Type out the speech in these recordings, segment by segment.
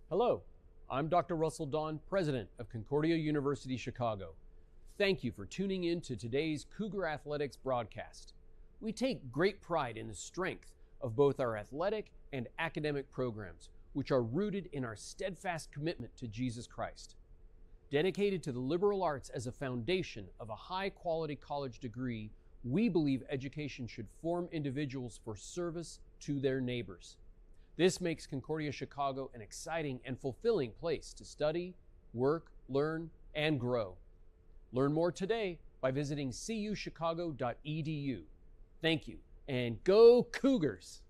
Hello, I'm Dr. Russell Dawn, President of Concordia University Chicago. Thank you for tuning in to today's Cougar Athletics broadcast. We take great pride in the strength of both our athletic and academic programs, which are rooted in our steadfast commitment to Jesus Christ. Dedicated to the liberal arts as a foundation of a high-quality college degree, we believe education should form individuals for service to their neighbors. This makes Concordia Chicago an exciting and fulfilling place to study, work, learn, and grow. Learn more today by visiting cuchicago.edu. Thank you, and go Cougars!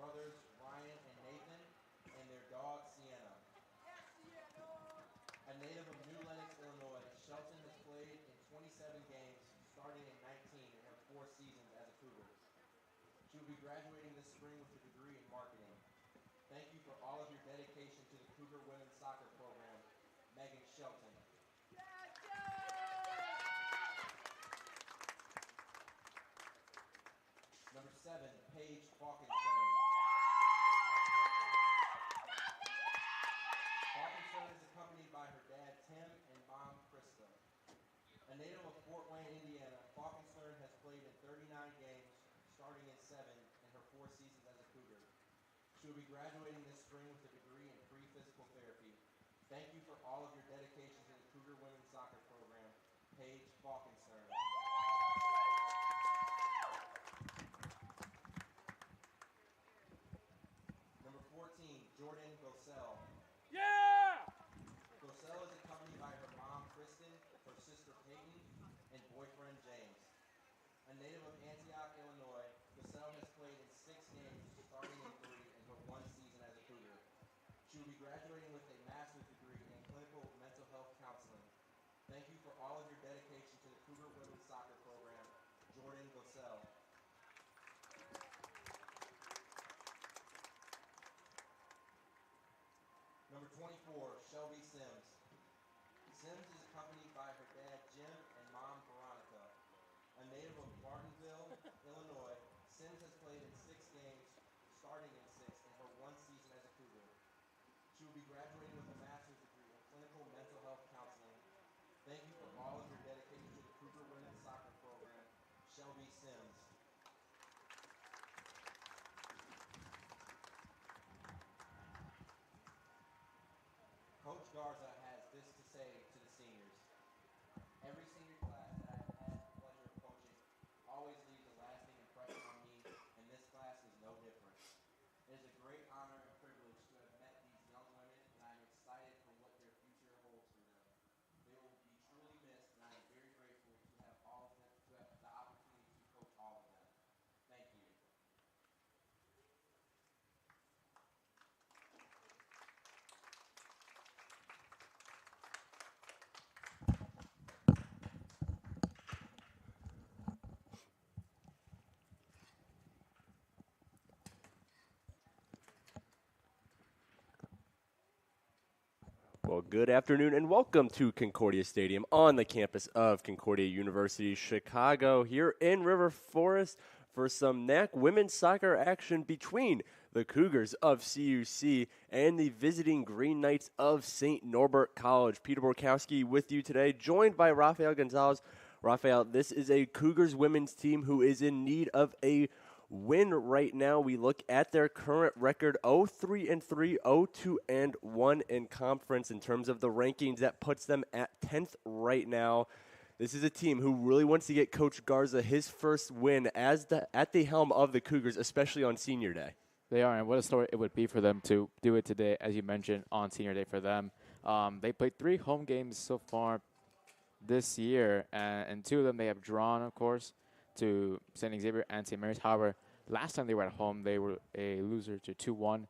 brothers Ryan and Nathan, and their dog Sienna. be graduating this spring with a degree in marketing. Thank you for all of your dedication to the Cougar Women's Soccer Program, Megan Shelton. Number 7, Paige Falkenstern. Falkenstern is accompanied by her dad, Tim, and mom, Krista. A native of Fort Wayne, Indiana, Falkenstern has played in 39 games, starting in 7 in her 4 seasons as a Cougar. She will be graduating this spring with a degree in pre-physical therapy. Thank you for all of your dedication to the Cougar Women's Soccer Program, Paige Falkenstern. Number 14, Jordan Gosell. Yeah! Gosell is accompanied by her mom, Kristen, her sister, Peyton, and boyfriend, James. A native of Antioch, Illinois, Gosell has played in 6 games, starting in 3 in her 1 season as a Cougar. She will be graduating with a master's degree in clinical mental health counseling. Thank you for all of your dedication to the Cougar Women's Soccer Program, Jordan Gosell. Number 24, Shelby Sims. Sims is accompanied by her dad, Jim, and mom, Veronica. A native of Martinville, Illinois, Sims has played in 6 games, starting in 6 in her 1 season as a Cougar. She will be graduating with a master's degree in clinical mental health counseling. Thank you for all of your dedication to the Cougar Women's Soccer Program, Shelby Sims. Coach Garza has this to say to the seniors. Every senior class that I've had the pleasure of coaching always leaves a lasting impression on me, and this class is no different. It is a great honor and privilege to have met these young women, and I am excited for what their future holds for them. They will be truly missed, and I am very grateful to have all of them, to have the opportunity to coach all of them. Thank you. Well, good afternoon and welcome to Concordia Stadium on the campus of Concordia University, Chicago, here in River Forest for some NAC women's soccer action between the Cougars of CUC and the visiting Green Knights of St. Norbert College. Peter Borkowski with you today, joined by Rafael Gonzalez. Rafael, this is a Cougars women's team who is in need of a win right now. We look at their current record, 0-3-3, 0-2-1 in conference in terms of the rankings. That puts them at 10th right now. This is a team who really wants to get Coach Garza his first win at the helm of the Cougars, especially on Senior Day. They are, and what a story it would be for them to do it today, as you mentioned, on Senior Day for them. They played 3 home games so far this year, and 2 of them they have drawn, of course, to St. Xavier and St. Mary's. However, last time they were at home, they were a loser to 2-1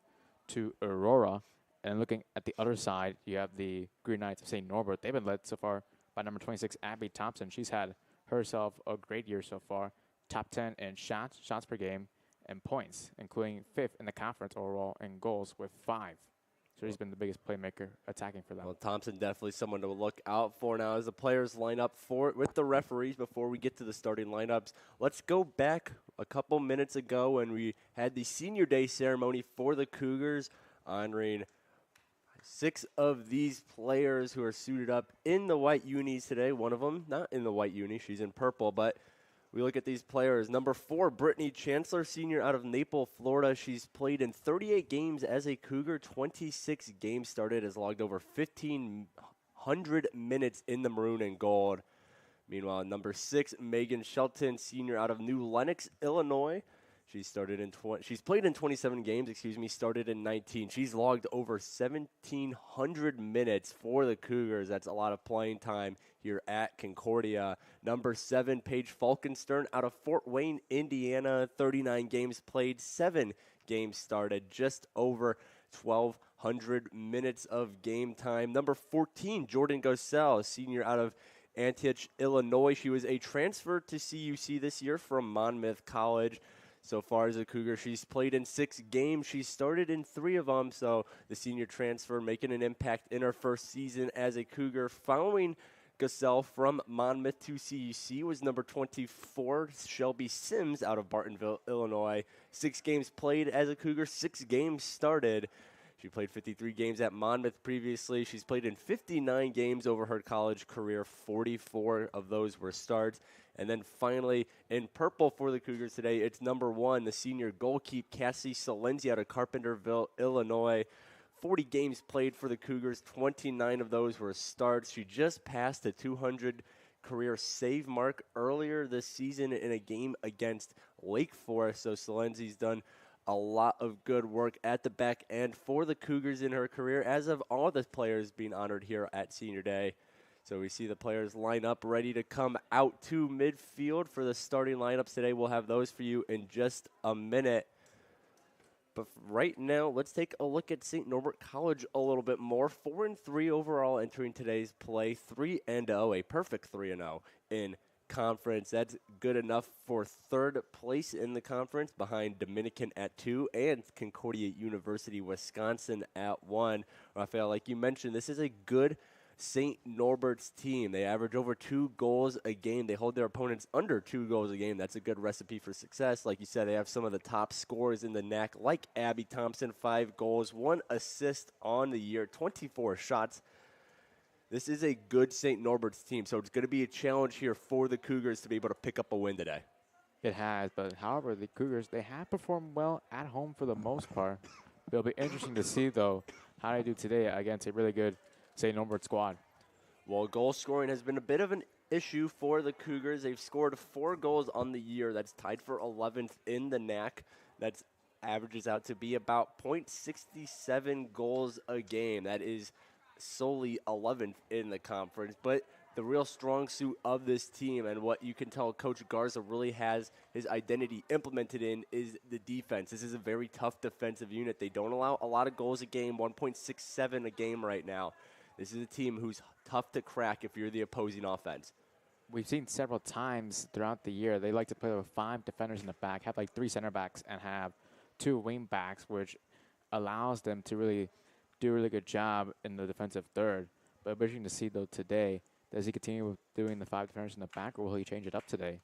to Aurora. And looking at the other side, you have the Green Knights of St. Norbert. They've been led so far by number 26, Abby Thompson. She's had herself a great year so far. Top 10 in shots per game, and points, including 5th in the conference overall in goals with 5. So he's been the biggest playmaker attacking for them. Well, Thompson definitely someone to look out for now as the players line up with the referees before we get to the starting lineups. Let's go back a couple minutes ago when we had the Senior Day ceremony for the Cougars, honoring 6 of these players who are suited up in the white unis today. One of them not in the white uni, she's in purple, but we look at these players. Number 4, Brittany Chancellor, senior out of Naples, Florida. She's played in 38 games as a Cougar, 26 games started, has logged over 1,500 minutes in the maroon and gold. Meanwhile, number 6, Megan Shelton, senior out of New Lenox, Illinois. She's played in 27 games, started in 19. She's logged over 1,700 minutes for the Cougars. That's a lot of playing time here at Concordia. Number 7, Paige Falkenstern out of Fort Wayne, Indiana. 39 games played, 7 games started, just over 1,200 minutes of game time. Number 14, Jordan Gosell, senior out of Antioch, Illinois. She was a transfer to CUC this year from Monmouth College. so far as a Cougar. She's played in 6 games. She started in 3 of them, so the senior transfer making an impact in her first season as a Cougar. Following Gasell from Monmouth to CUC was number 24, Shelby Sims out of Bartonville, Illinois. 6 games played as a Cougar, 6 games started. She played 53 games at Monmouth previously. She's played in 59 games over her college career. 44 of those were starts. And then finally, in purple for the Cougars today, it's number 1, the senior goalkeeper, Cassie Salenzi out of Carpenterville, Illinois. 40 games played for the Cougars. 29 of those were starts. She just passed the 200 career save mark earlier this season in a game against Lake Forest. So Salenzi's done a lot of good work at the back end for the Cougars in her career, as of all the players being honored here at Senior Day. So we see the players line up ready to come out to midfield for the starting lineups today. We'll have those for you in just a minute. But right now, let's take a look at St. Norbert College a little bit more. 4-3 overall entering today's play, 3-0, a perfect 3-0 in conference. That's good enough for 3rd place in the conference, behind Dominican at 2 and Concordia University, Wisconsin at 1. Rafael, like you mentioned, this is a good St. Norbert's team. They average over 2 goals a game. They hold their opponents under 2 goals a game. That's a good recipe for success. Like you said, they have some of the top scorers in the NAC, like Abby Thompson, 5 goals, 1 assist on the year, 24 shots. This is a good St. Norbert's team, so it's going to be a challenge here for the Cougars to be able to pick up a win today. It has, but however, the Cougars, they have performed well at home for the most part. It'll be interesting to see, though, how they do today against a really good St. Norbert squad. Well, goal scoring has been a bit of an issue for the Cougars. They've scored 4 goals on the year. That's tied for 11th in the NAC. That averages out to be about .67 goals a game. That is solely 11th in the conference. But the real strong suit of this team, and what you can tell Coach Garza really has his identity implemented in, is the defense. This is a very tough defensive unit. They don't allow a lot of goals a game, 1.67 a game right now. This is a team who's tough to crack if you're the opposing offense. We've seen several times throughout the year, they like to play with 5 defenders in the back, have like 3 center backs, and have 2 wing backs, which allows them to really do a really good job in the defensive third. But interesting to see, though, today, does he continue with doing the 5 defenders in the back, or will he change it up today?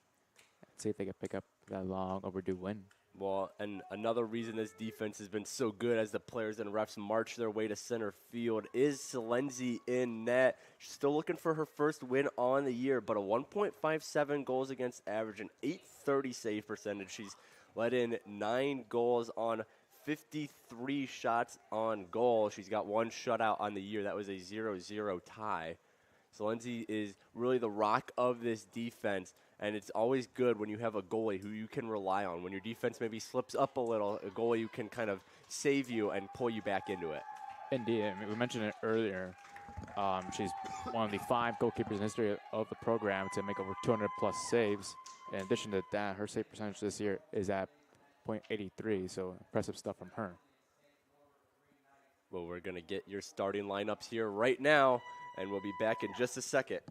See if they can pick up that long overdue win. Well, and another reason this defense has been so good as the players and refs march their way to center field is Salenzi in net. She's still looking for her first win on the year, but a 1.57 goals against average, an .830 save percentage. She's let in 9 goals on 53 shots on goal. She's got 1 shutout on the year. That was a 0-0 tie. Salenzi is really the rock of this defense, and it's always good when you have a goalie who you can rely on. When your defense maybe slips up a little, a goalie who can kind of save you and pull you back into it. Indeed. I mean, we mentioned it earlier. She's one of the 5 goalkeepers in history of the program to make over 200-plus saves. In addition to that, her save percentage this year is at .83, so impressive stuff from her. Well, we're going to get your starting lineups here right now, and we'll be back in just a second.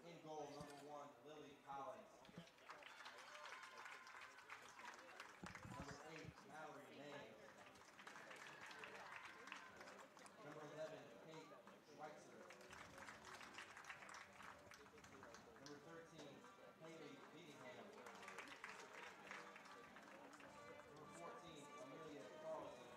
In goal, number 1, Lily Collins. Number 8, Mallory May. Number 11, Kate Schweitzer. Number 13, Haley Beatingham. Number 14, Amelia Carlson.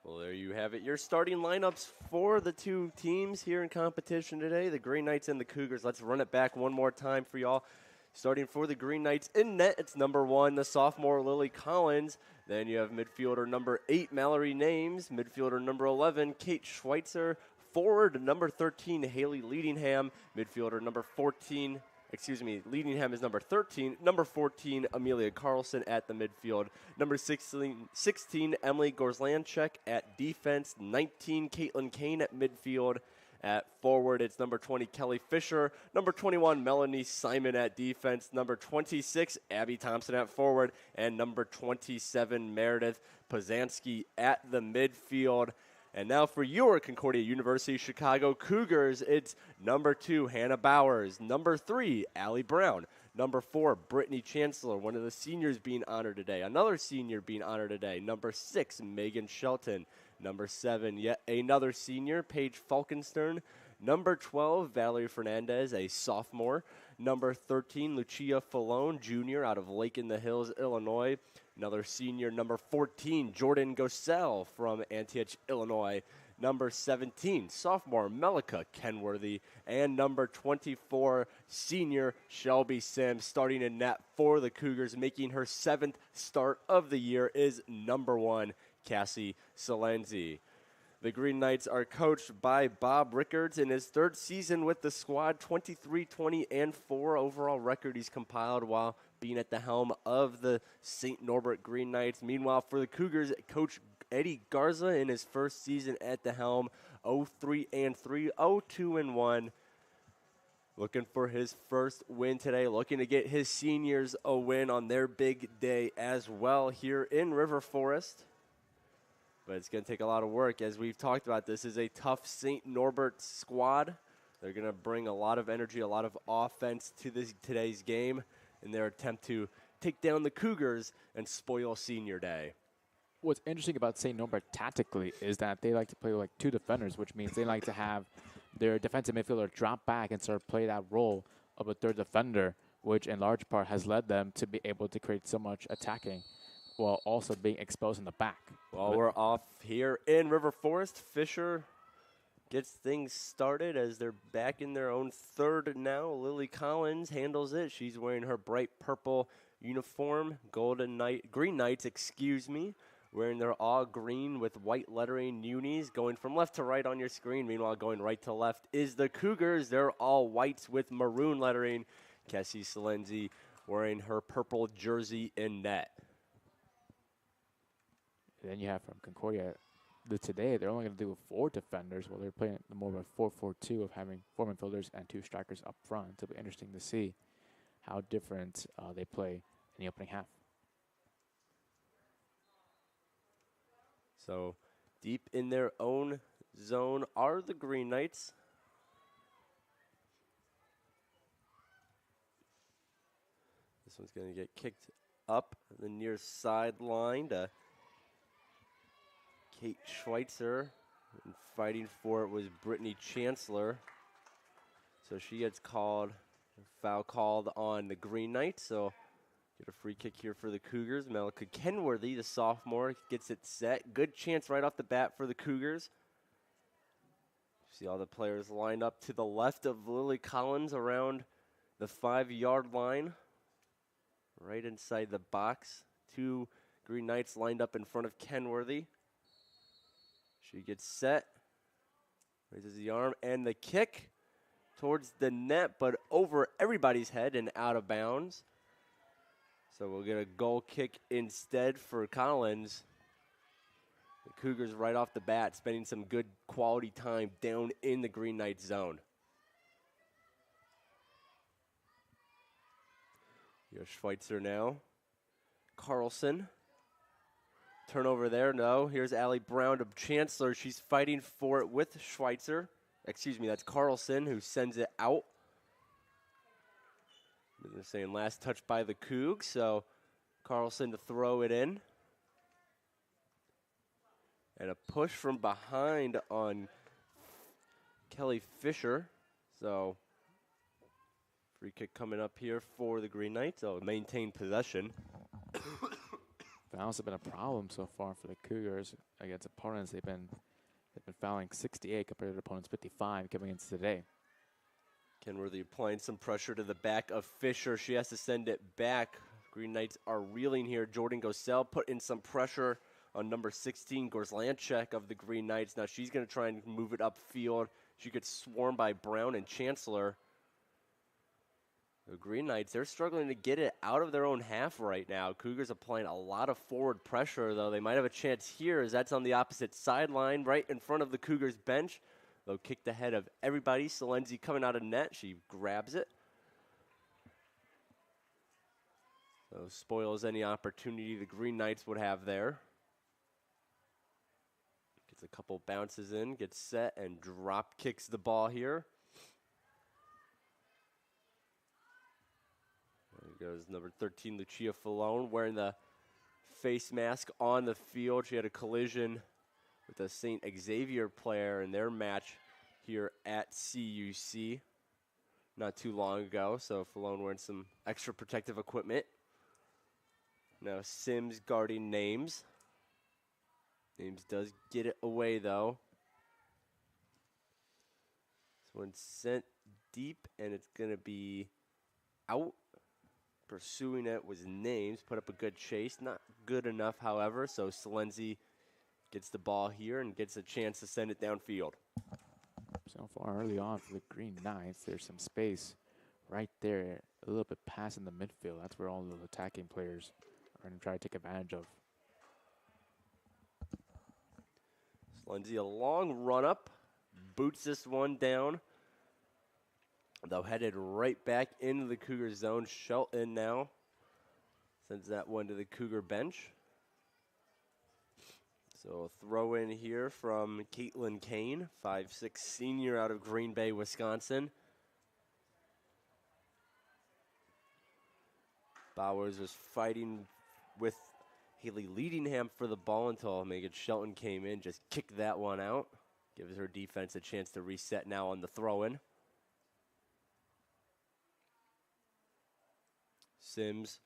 Well, there you have it. Your starting lineups for the two teams here in competition today, the Green Knights and the Cougars. Let's run it back one more time for y'all. Starting for the Green Knights in net, it's number 1, the sophomore Lily Collins. Then you have midfielder number 8, Mallory Names. Midfielder number 11, Kate Schweitzer. Forward number 13, Haley Leadingham. Midfielder number 14, Leadingham is number 13. Number 14, Amelia Carlson at the midfield. Number 16 Emily Gorslanchek at defense. 19, Caitlin Kane at midfield. At forward, it's number 20, Kelly Fisher. Number 21, Melanie Simon at defense. Number 26, Abby Thompson at forward. And number 27, Meredith Pozanski at the midfield. And now for your Concordia University Chicago Cougars, it's number 2, Hannah Bowers. Number 3, Allie Brown. Number 4, Brittany Chancellor, one of the seniors being honored today. Another senior being honored today. Number 6, Megan Shelton. Number 7, yet another senior, Paige Falkenstern. Number 12, Valerie Fernandez, a sophomore. Number 13, Lucia Falone, junior, out of Lake in the Hills, Illinois. Another senior, number 14, Jordan Gosell from Antioch, Illinois. Number 17, sophomore, Melika Kenworthy. And number 24, senior, Shelby Sims, starting in net for the Cougars, making her 7th start of the year, is number 1, Cassie Salenzi. The Green Knights are coached by Bob Rickards in his 3rd season with the squad. 23-20-4 overall record he's compiled while being at the helm of the St. Norbert Green Knights. Meanwhile, for the Cougars, Coach Eddie Garza in his 1st season at the helm, 0-3-3, 0-2-1. Looking for his first win today, looking to get his seniors a win on their big day as well here in River Forest. But it's going to take a lot of work. As we've talked about, this is a tough St. Norbert squad. They're going to bring a lot of energy, a lot of offense to today's game in their attempt to take down the Cougars and spoil senior day. What's interesting about St. Norbert tactically is that they like to play like 2 defenders, which means they like to have their defensive midfielder drop back and sort of play that role of a 3rd defender, which in large part has led them to be able to create so much attacking while also being exposed in the back. Well, we're off here in River Forest. Fisher gets things started as they're back in their own 3rd now. Lily Collins handles it. She's wearing her bright purple uniform. Green Knights, wearing their all green with white lettering unis. Going from left to right on your screen. Meanwhile, going right to left is the Cougars. They're all whites with maroon lettering. Cassie Salenzi wearing her purple jersey in net. Then you have from Concordia, today they're only going to do 4 defenders while they're playing more of a 4-4-2 of having 4 midfielders and 2 strikers up front. It'll be interesting to see how different they play in the opening half. So deep in their own zone are the Green Knights. This one's going to get kicked up the near sideline to Kate Schweitzer, and fighting for it was Brittany Chancellor. So she gets called, foul called on the Green Knights. So get a free kick here for the Cougars. Melika Kenworthy, the sophomore, gets it set. Good chance right off the bat for the Cougars. See all the players lined up to the left of Lily Collins around the 5-yard line. Right inside the box. 2 Green Knights lined up in front of Kenworthy. She gets set, raises the arm, and the kick towards the net, but over everybody's head and out of bounds. So we'll get a goal kick instead for Collins. The Cougars right off the bat spending some good quality time down in the Green Knights zone. Here's Schweitzer now. Carlson. Turnover there, no. Here's Allie Brown of Chancellor. She's fighting for it with Schweitzer. That's Carlson who sends it out. They're saying last touch by the Cougs, so Carlson to throw it in. And a push from behind on Kelly Fisher. So free kick coming up here for the Green Knights. So maintain possession. Fouls have been a problem so far for the Cougars against opponents. They've been fouling 68 compared to opponents 55 coming into today. Kenworthy applying some pressure to the back of Fisher. She has to send it back. Green Knights are reeling here. Jordan Gosell put in some pressure on number 16, Gorzlanchek of the Green Knights. Now she's going to try and move it upfield. She gets swarmed by Brown and Chancellor. The Green Knights, they're struggling to get it out of their own half right now. Cougars applying a lot of forward pressure, though. They might have a chance here as that's on the opposite sideline right in front of the Cougars bench. They'll kick the head of everybody. Salenzi coming out of net. She grabs it. So spoils any opportunity the Green Knights would have there. Gets a couple bounces in, gets set, and drop kicks the ball here. There goes number 13, Lucia Falone, wearing the face mask on the field. She had a collision with a St. Xavier player in their match here at CUC not too long ago. So Falone wearing some extra protective equipment. Now Sims guarding Names. Names does get it away, though. This one's sent deep, and it's going to be out. Pursuing it was Names. Put up a good chase. Not good enough, however, so Salenzi gets the ball here and gets a chance to send it downfield. So far early on for the Green Knights, there's some space right there, a little bit past in the midfield. That's where all the attacking players are going to try to take advantage of. Salenzi, a long run up, boots this one down. Though headed right back into the Cougar zone. Shelton now sends that one to the Cougar bench. So a throw in here from Caitlin Kane, 5'6" senior out of Green Bay, Wisconsin. Bowers was fighting with Haley Leadingham for the ball until Megan Shelton came in, just kicked that one out. Gives her defense a chance to reset now on the throw-in. Sims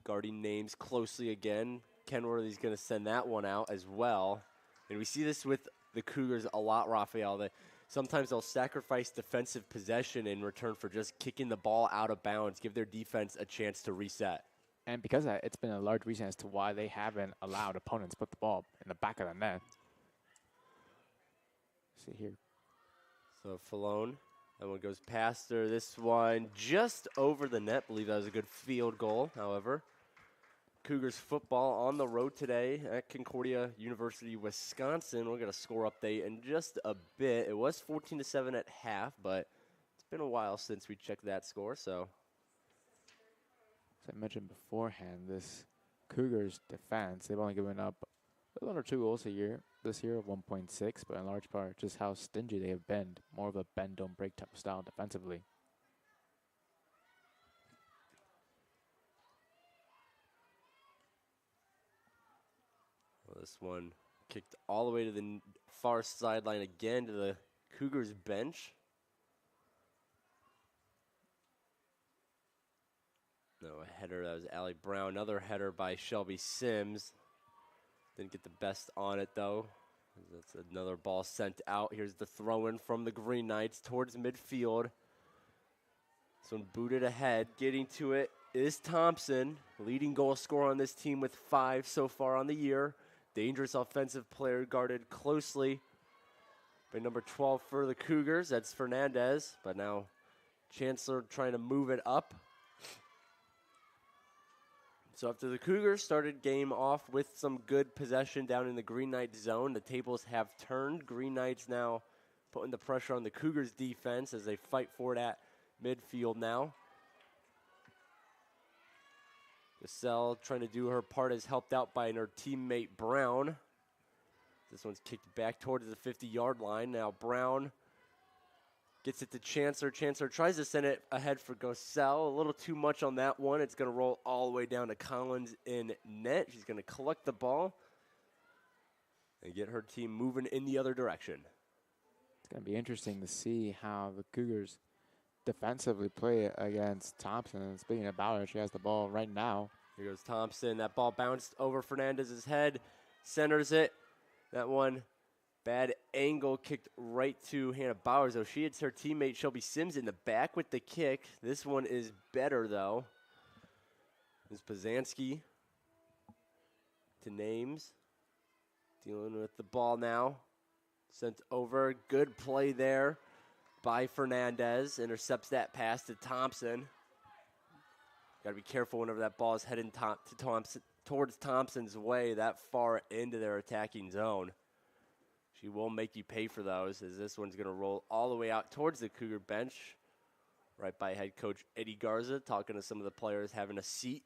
guarding Names closely again. Kenworthy's going to send that one out as well. And we see this with the Cougars a lot, Raphael. Sometimes they'll sacrifice defensive possession in return for just kicking the ball out of bounds, give their defense a chance to reset. And because of that, it's been a large reason as to why they haven't allowed opponents put the ball in the back of the net. See here. So Falone, that one goes past her. This one just over the net. Believe that was a good field goal, however. Cougars football on the road today at Concordia University, Wisconsin. We'll get a score update in just a bit. It was 14-7 at half, but it's been a while since we checked that score, so. As I mentioned beforehand, this Cougars defense, they've only given up a little under 2 goals this year of 1.6, but in large part just how stingy they have been. More of a bend, don't break type of style defensively. Well, this one kicked all the way to the far sideline again to the Cougars bench. No, a header, that was Allie Brown. Another header by Shelby Sims. Didn't get the best on it, though. That's another ball sent out. Here's the throw-in from the Green Knights towards midfield. This one booted ahead. Getting to it is Thompson, leading goal scorer on this team with 5 so far on the year. Dangerous offensive player guarded closely by number 12 for the Cougars. That's Fernandez, but now Chancellor trying to move it up. So after the Cougars started game off with some good possession down in the Green Knights zone, the tables have turned. Green Knights now putting the pressure on the Cougars defense as they fight for it at midfield now. Gosell trying to do her part, is helped out by her teammate Brown. This one's kicked back towards the 50-yard line. Now Brown gets it to Chancellor. Chancellor tries to send it ahead for Gosell. A little too much on that one. It's going to roll all the way down to Collins in net. She's going to collect the ball and get her team moving in the other direction. It's going to be interesting to see how the Cougars defensively play against Thompson. And speaking about her, she has the ball right now. Here goes Thompson. That ball bounced over Fernandez's head. Centers it. That one, bad angle, kicked right to Hannah Bowers, though. She hits her teammate Shelby Sims in the back with the kick. This one is better, though. This Pazanski to Names. Dealing with the ball now. Sent over. Good play there by Fernandez. Intercepts that pass to Thompson. Got to be careful whenever that ball is heading towards Thompson's way, that far into their attacking zone. She will make you pay for those, as this one's going to roll all the way out towards the Cougar bench, right by head coach Eddie Garza, talking to some of the players having a seat.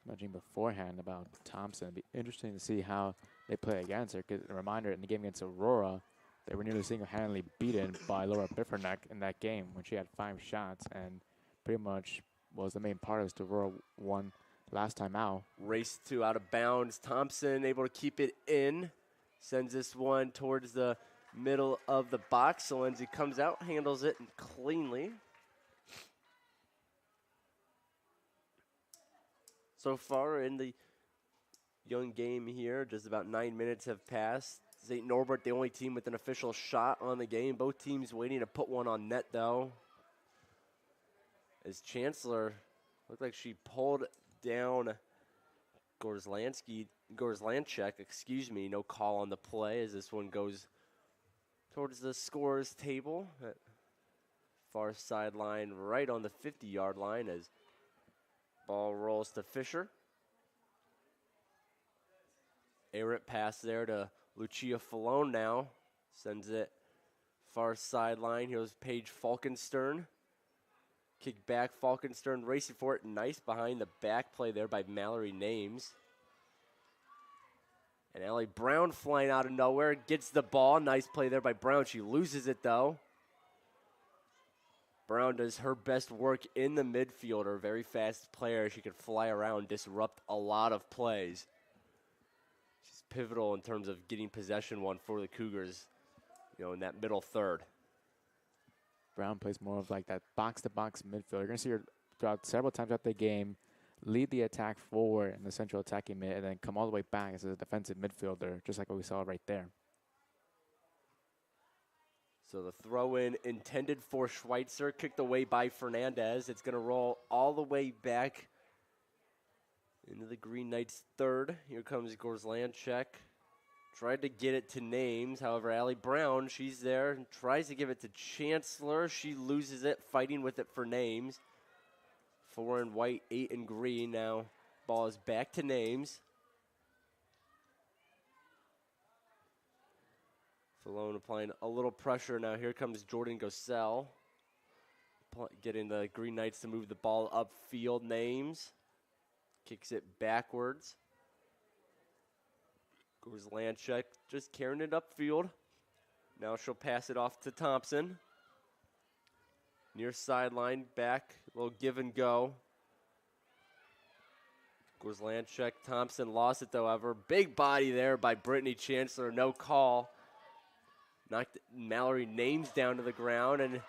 Mentioning beforehand about Thompson, it'd be interesting to see how they play against her. Because a reminder, in the game against Aurora, they were nearly single-handedly beaten by Laura Bifferneck in that game when she had 5 shots and pretty much was the main part as to Aurora won last time out. Race to out of bounds. Thompson able to keep it in. Sends this one towards the middle of the box. So Lindsay comes out, handles it cleanly. So far in the young game here, just about 9 minutes have passed. St. Norbert, the only team with an official shot on the game. Both teams waiting to put one on net, though. As Chancellor looked like she pulled down Gorzlanchek, no call on the play as this one goes towards the scorer's table. At far sideline, right on the 50-yard line as ball rolls to Fisher. Errant pass there to Lucia Falone now. Sends it far sideline. Here's Paige Falkenstern. Kick back, Falkenstern racing for it. Nice behind the back play there by Mallory Names. And Allie Brown flying out of nowhere. Gets the ball. Nice play there by Brown. She loses it though. Brown does her best work in the midfield. Her very fast player. She can fly around, disrupt a lot of plays. She's pivotal in terms of getting possession one for the Cougars, in that middle third. Brown plays more of like that box-to-box midfield. You're going to see her throughout several times throughout the game lead the attack forward in the central attacking mid and then come all the way back as a defensive midfielder, just like what we saw right there. So the throw-in intended for Schweitzer, kicked away by Fernandez. It's going to roll all the way back into the Green Knights' third. Here comes Gorzlanchek. Tried to get it to Names. However, Allie Brown, she's there and tries to give it to Chancellor. She loses it, fighting with it for Names. 4 in white, 8 in green. Now ball is back to Names. Falone applying a little pressure. Now here comes Jordan Gosell. Getting the Green Knights to move the ball upfield. Names. Kicks it backwards. Gorzlanchek just carrying it upfield. Now she'll pass it off to Thompson. Near sideline, back, a little give and go. Gorzlanchek, Thompson lost it, however. Big body there by Brittany Chancellor, no call. Knocked Mallory Names down to the ground, and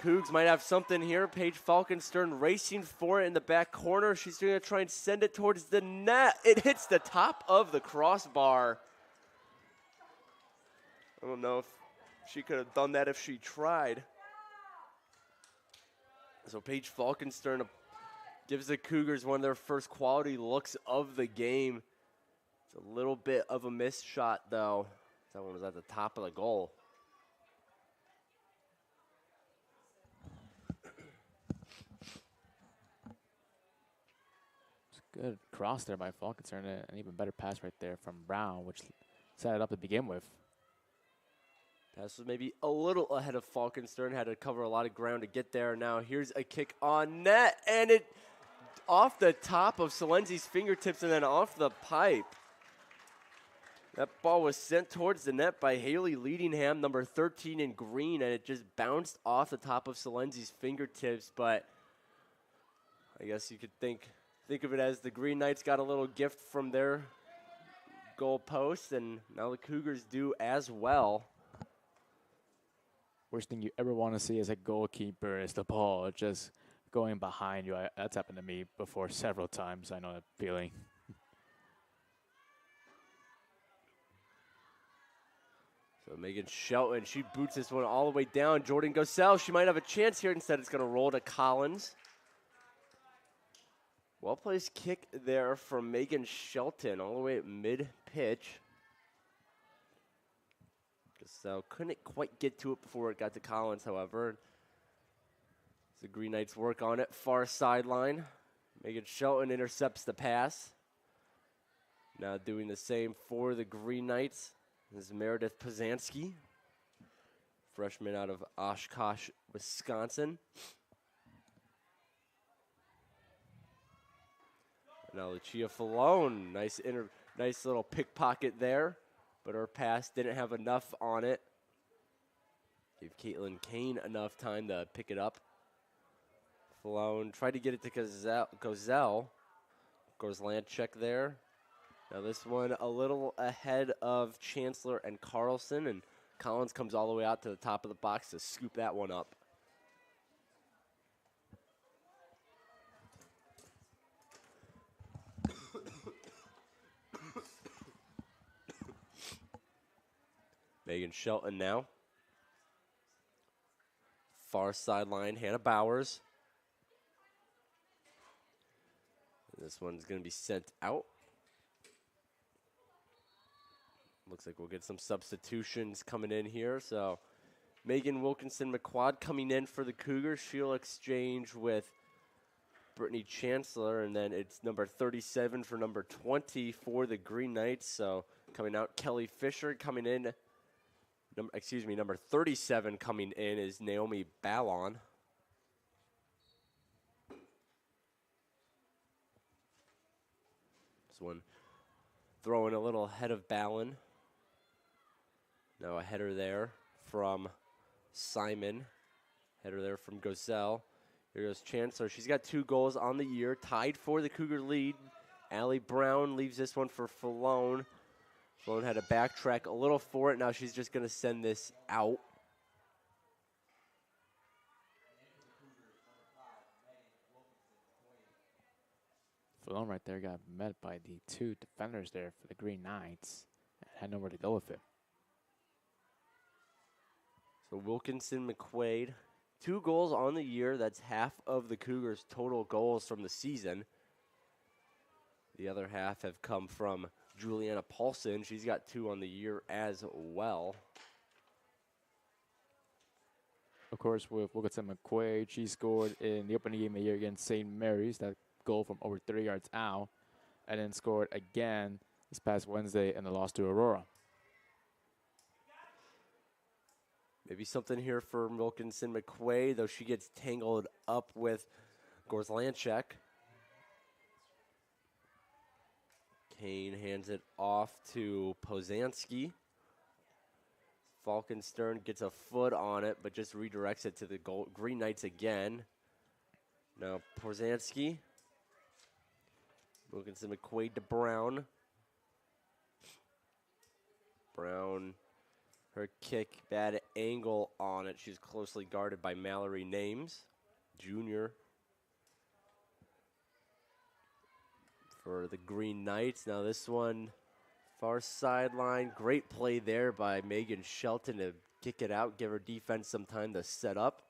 Cougs might have something here. Paige Falkenstern racing for it in the back corner. She's going to try and send it towards the net. It hits the top of the crossbar. I don't know if she could have done that if she tried. So Paige Falkenstern gives the Cougars one of their first quality looks of the game. It's a little bit of a missed shot, though. That one was at the top of the goal. Good cross there by Falkenstern, and an even better pass right there from Brown, which set it up to begin with. Pass was maybe a little ahead of Falkenstern, had to cover a lot of ground to get there. Now here's a kick on net, and it off the top of Salenzi's fingertips and then off the pipe. That ball was sent towards the net by Haley Leadingham, number 13 in green, and it just bounced off the top of Salenzi's fingertips, but I guess you could think of it as the Green Knights got a little gift from their goal post, and now the Cougars do as well. worst thing you ever want to see as a goalkeeper is the ball just going behind you. That's happened to me before several times. I know that feeling. So Megan Shelton, she boots this one all the way down. Jordan Gosell, she might have a chance here. Instead, it's going to roll to Collins. Well-placed kick there from Megan Shelton all the way at mid-pitch. Gosell couldn't quite get to it before it got to Collins, however. The Green Knights work on it. Far sideline. Megan Shelton intercepts the pass. Now doing the same for the Green Knights is Meredith Pozanski, freshman out of Oshkosh, Wisconsin. Now Lucia Falone, nice little pickpocket there, but her pass didn't have enough on it. Gave Caitlin Kane enough time to pick it up. Falone tried to get it to Gosell. Goes Lanchek there. Now this one a little ahead of Chancellor and Carlson, and Collins comes all the way out to the top of the box to scoop that one up. Megan Shelton now. Far sideline, Hannah Bowers. This one's going to be sent out. Looks like we'll get some substitutions coming in here. So Megan Wilkinson-McQuad coming in for the Cougars. She'll exchange with Brittany Chancellor, and then it's number 37 for number 20 for the Green Knights. So coming out, Kelly Fisher. Coming in, number 37 coming in is Naomi Ballon. This one throwing a little head of Ballon. Now a header there from Simon. Header there from Gosell. Here goes Chancellor. She's got 2 goals on the year, tied for the Cougar lead. Allie Brown leaves this one for Falone. Falone had to backtrack a little for it. Now she's just going to send this out. Falone right there got met by the 2 defenders there for the Green Knights and had nowhere to go with it. So Wilkinson-McQuaid, 2 goals on the year. That's half of the Cougars' total goals from the season. The other half have come from Juliana Paulson. She's got 2 on the year as well. Of course, with Wilkinson-McQuaid, she scored in the opening game of the year against St. Mary's, that goal from over 3 yards out, and then scored again this past Wednesday in the loss to Aurora. Maybe something here for Wilkinson-McQuaid, though she gets tangled up with Gorzlanchek. Kane hands it off to Pozanski. Falkenstern gets a foot on it, but just redirects it to the Green Knights again. Now Pozanski. Wilkinson-McQuaid to Brown. Brown, her kick, bad angle on it. She's closely guarded by Mallory Names, junior, for the Green Knights. Now this one, far sideline. Great play there by Megan Shelton to kick it out, give her defense some time to set up.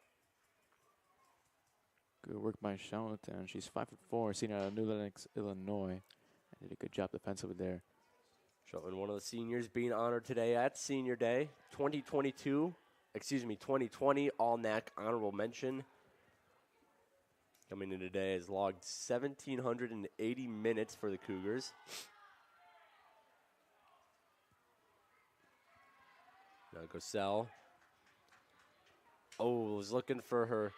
Good work by Shelton. She's 5'4", senior out of New Lenox, Illinois. Did a good job defensively there. Shelton, one of the seniors being honored today at Senior Day. 2020 All-NAC honorable mention. Coming in today has logged 1,780 minutes for the Cougars. Now Gosell. Oh, was looking for her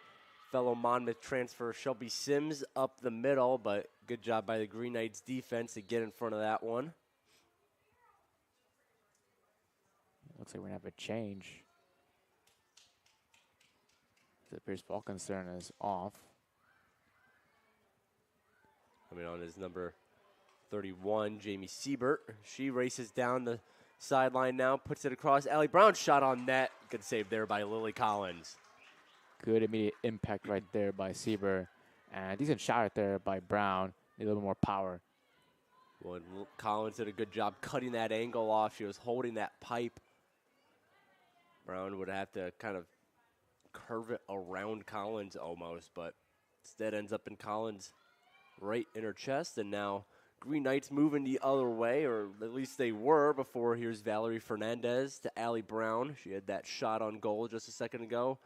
fellow Monmouth transfer Shelby Sims up the middle, but good job by the Green Knights defense to get in front of that one. Looks like we're going to have a change. It appears Falkenstern is off. Coming on is number 31, Jamie Siebert. She races down the sideline now, puts it across. Allie Brown shot on net, Good save there by Lily Collins. Good immediate impact right there by Siebert. And decent shot right there by Brown. Need a little more power. Well, Collins did a good job cutting that angle off. She was holding that pipe. Brown would have to kind of curve it around Collins almost, but instead ends up in Collins right in her chest. And now Green Knights moving the other way, or at least they were before. Here's Valerie Fernandez to Allie Brown. She had that shot on goal just a second ago.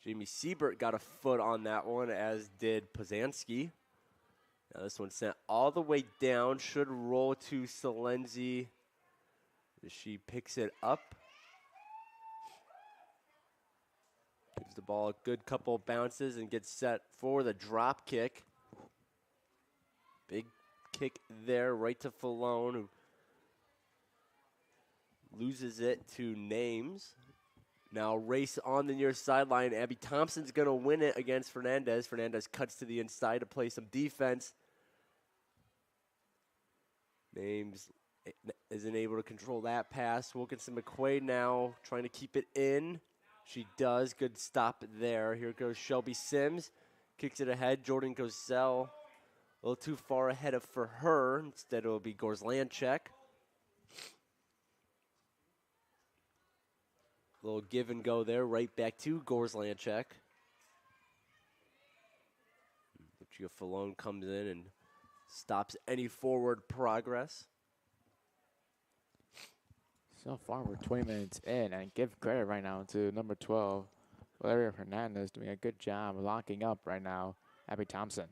Jamie Siebert got a foot on that one, as did Pazanski. Now this one sent all the way down. Should roll to Salenzi. She picks it up. Gives the ball a good couple bounces and gets set for the drop kick. Big kick there right to Falone, who loses it to Names. Now race on the near sideline. Abby Thompson's going to win it against Fernandez. Fernandez cuts to the inside to play some defense. Names isn't able to control that pass. Wilkinson McQuaid now trying to keep it in. She does. Good stop there. Here goes Shelby Sims. Kicks it ahead. Jordan Gosell. A little too far ahead for her. Instead, it will be Gorzlanchek. A little give and go there. Right back to Gorzlanchek. Lucia Falone comes in and stops any forward progress. So far, we're 20 minutes in, and give credit right now to number 12, Valeria Fernandez, doing a good job locking up right now Abby Thompson.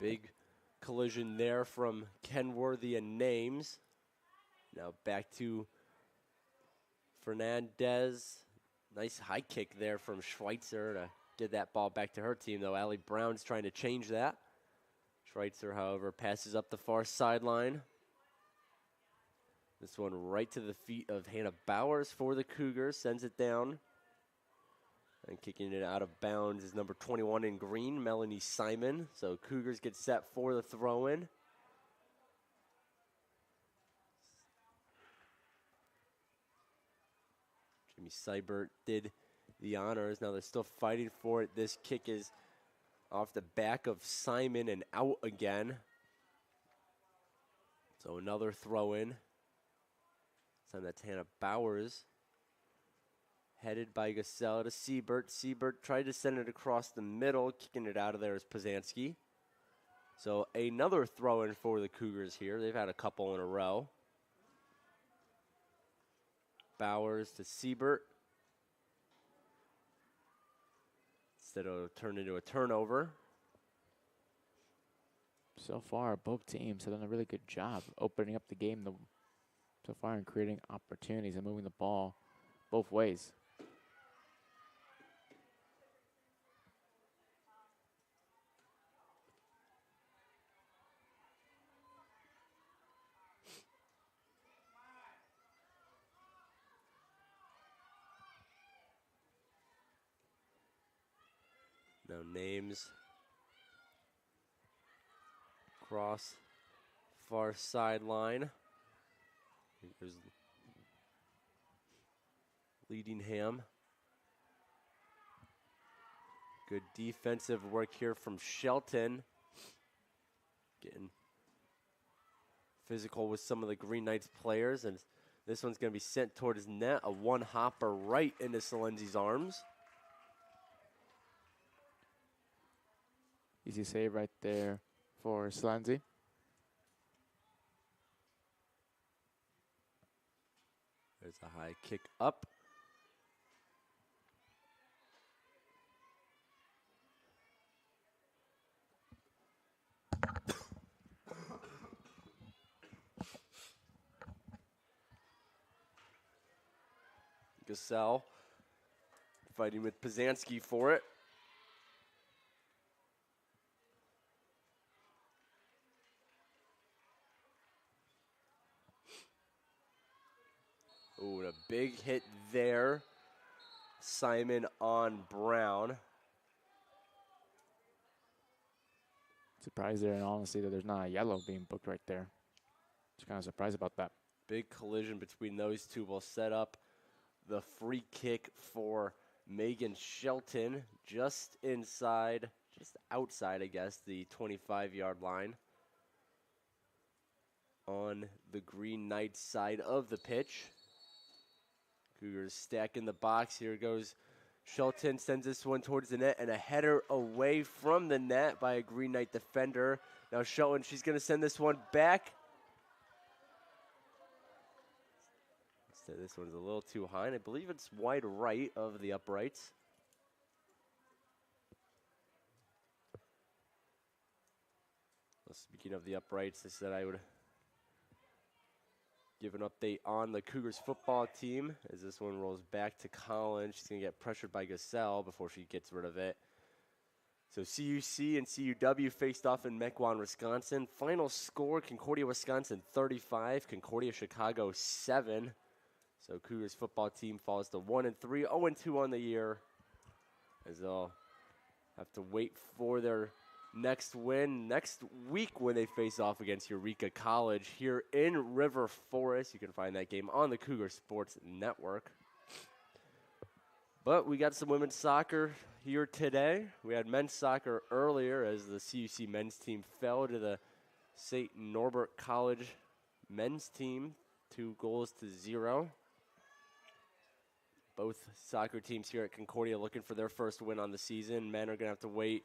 Big collision there from Kenworthy and Names. Now back to Fernandez. Nice high kick there from Schweitzer to get that ball back to her team, though. Allie Brown's trying to change that. Schweitzer, however, passes up the far sideline. This one right to the feet of Hannah Bowers for the Cougars. Sends it down. And kicking it out of bounds is number 21 in green, Melanie Simon. So Cougars get set for the throw-in. Jimmy Seibert did the honors. Now they're still fighting for it. This kick is off the back of Simon and out again. So another throw-in. This time that's Hannah Bowers. Headed by Gasell to Siebert. Siebert tried to send it across the middle. Kicking it out of there is Pazanski. So another throw-in for the Cougars here. They've had a couple in a row. Bowers to Siebert. Instead of turn into a turnover. So far, both teams have done a really good job opening up the game so far and creating opportunities and moving the ball both ways. Now Names cross far sideline. There's Leadingham. Good defensive work here from Shelton. Getting physical with some of the Green Knights players. And this one's going to be sent toward his net. A one-hopper right into Salenzi's arms. Easy save right there for Salenzi. There's a high kick up. Gasell fighting with Pazanski for it. Ooh, a big hit there. Simon on Brown. Surprised there, in honesty, that there's not a yellow being booked right there. Just kind of surprised about that. Big collision between those two will set up the free kick for Megan Shelton, just outside, I guess, the 25-yard line on the Green Knights side of the pitch. Cougars stack in the box. Here goes Shelton, sends this one towards the net, and a header away from the net by a Green Knight defender. Now Shelton, she's going to send this one back. This one's a little too high, and I believe it's wide right of the uprights. Well, speaking of the uprights, I said I would give an update on the Cougars football team as this one rolls back to Collins. She's going to get pressured by Gasell before she gets rid of it. So CUC and CUW faced off in Mequon, Wisconsin. Final score, Concordia, Wisconsin 35, Concordia, Chicago 7. So Cougars football team falls to 1-3, 0-2 on the year, as they'll have to wait for their next win next week when they face off against Eureka College here in River Forest. You can find that game on the Cougar Sports Network. But we got some women's soccer here today. We had men's soccer earlier as the CUC men's team fell to the St. Norbert College men's team, 2-0. Both soccer teams here at Concordia looking for their first win on the season. Men are going to have to wait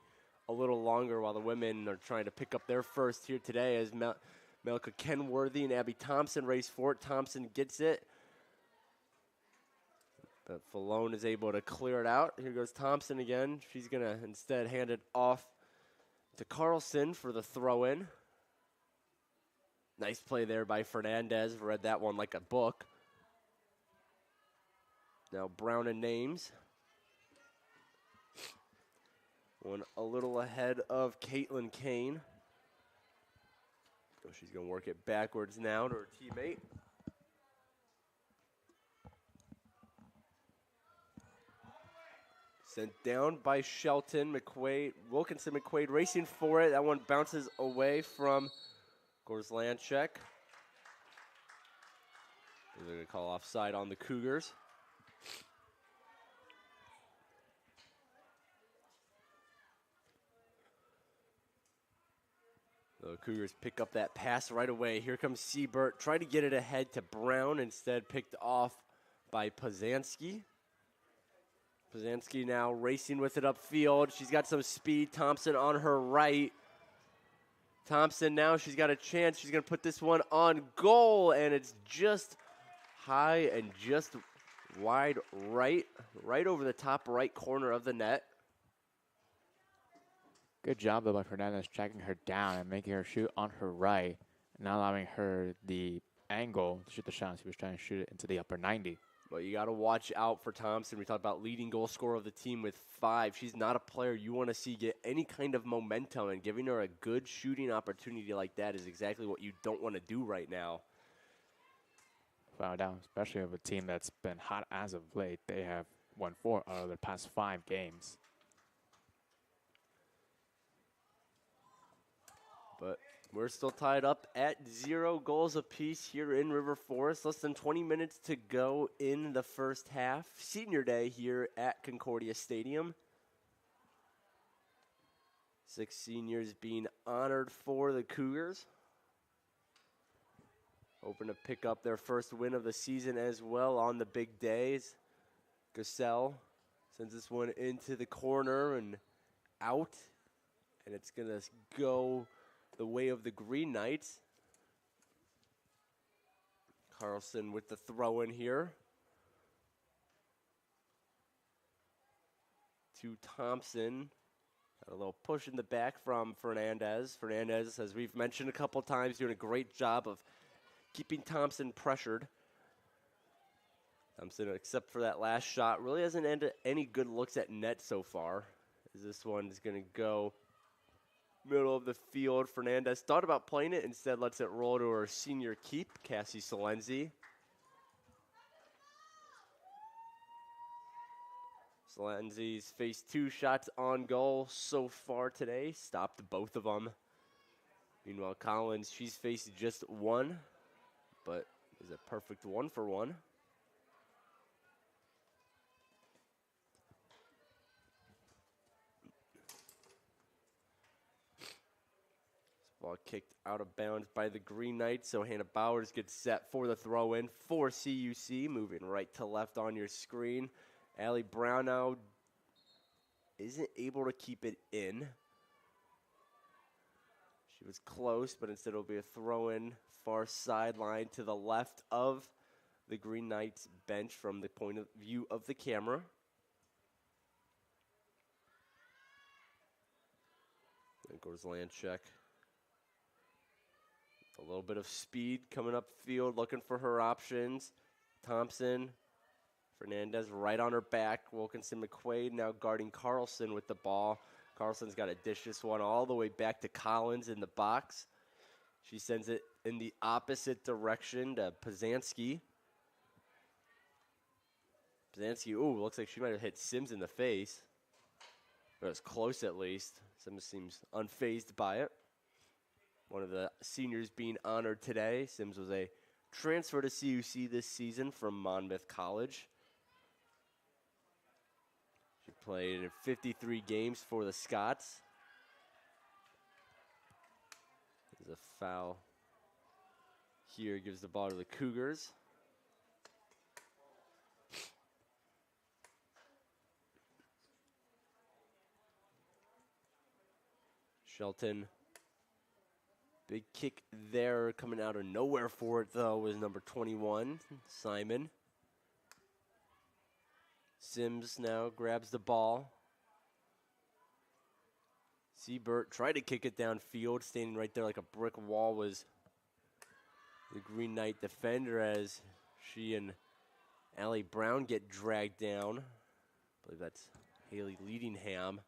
a little longer while the women are trying to pick up their first here today as Melka Kenworthy and Abby Thompson race for it. Thompson gets it, but Falone is able to clear it out. Here goes Thompson again. She's going to instead hand it off to Carlson for the throw-in. Nice play there by Fernandez. Read that one like a book. Now Brown and Names. One a little ahead of Caitlin Kane. So she's going to work it backwards now to her teammate. Sent down by Shelton. Wilkinson McQuaid racing for it. That one bounces away from Gorzlanchek. They're going to call offside on the Cougars. The Cougars pick up that pass right away. Here comes Siebert. Try to get it ahead to Brown. Instead picked off by Pazanski. Pazanski now racing with it upfield. She's got some speed. Thompson on her right. Thompson now, she's got a chance. She's going to put this one on goal, and it's just high and just wide right over the top right corner of the net. Good job, though, by Fernandez tracking her down and making her shoot on her right, not allowing her the angle to shoot the shot. She was trying to shoot it into the upper 90. But you got to watch out for Thompson. We talked about leading goal scorer of the team with 5. She's not a player you want to see get any kind of momentum, and giving her a good shooting opportunity like that is exactly what you don't want to do right now. Found out, especially of a team that's been hot as of late. They have won 4 out of their past 5 games. But we're still tied up at 0 goals apiece here in River Forest. Less than 20 minutes to go in the first half. Senior day here at Concordia Stadium. 6 seniors being honored for the Cougars. Hoping to pick up their first win of the season as well on the big days. Gasell sends this one into the corner and out. And it's going to go the way of the Green Knights. Carlson with the throw in here. To Thompson. Got a little push in the back from Fernandez. Fernandez, as we've mentioned a couple times, doing a great job of keeping Thompson pressured. Thompson, except for that last shot, really hasn't ended any good looks at net so far. As this one is going to go middle of the field. Fernandez thought about playing it, instead lets it roll to her senior keep, Cassie Salenzi. Salenzi's faced 2 shots on goal so far today, stopped both of them. Meanwhile, Collins, she's faced just 1, but is a perfect 1-for-1. Ball kicked out of bounds by the Green Knights, so Hannah Bowers gets set for the throw-in for CUC, moving right to left on your screen. Allie Brown now isn't able to keep it in. She was close, but instead it'll be a throw-in far sideline to the left of the Green Knights bench from the point of view of the camera. There goes Landcheck. A little bit of speed coming up field, looking for her options. Thompson, Fernandez right on her back. Wilkinson McQuaid now guarding Carlson with the ball. Carlson's got to dish this one all the way back to Collins in the box. She sends it in the opposite direction to Pazanski. Pazanski, ooh, looks like she might have hit Sims in the face. But it was close at least. Sims seems unfazed by it. One of the seniors being honored today. Sims was a transfer to CUC this season from Monmouth College. She played in 53 games for the Scots. There's a foul here, gives the ball to the Cougars. Shelton. Big kick there, coming out of nowhere for it, though, was number 21, Simon. Sims now grabs the ball. Siebert tried to kick it downfield, standing right there like a brick wall was the Green Knight defender as she and Allie Brown get dragged down. I believe that's Haley Leadingham.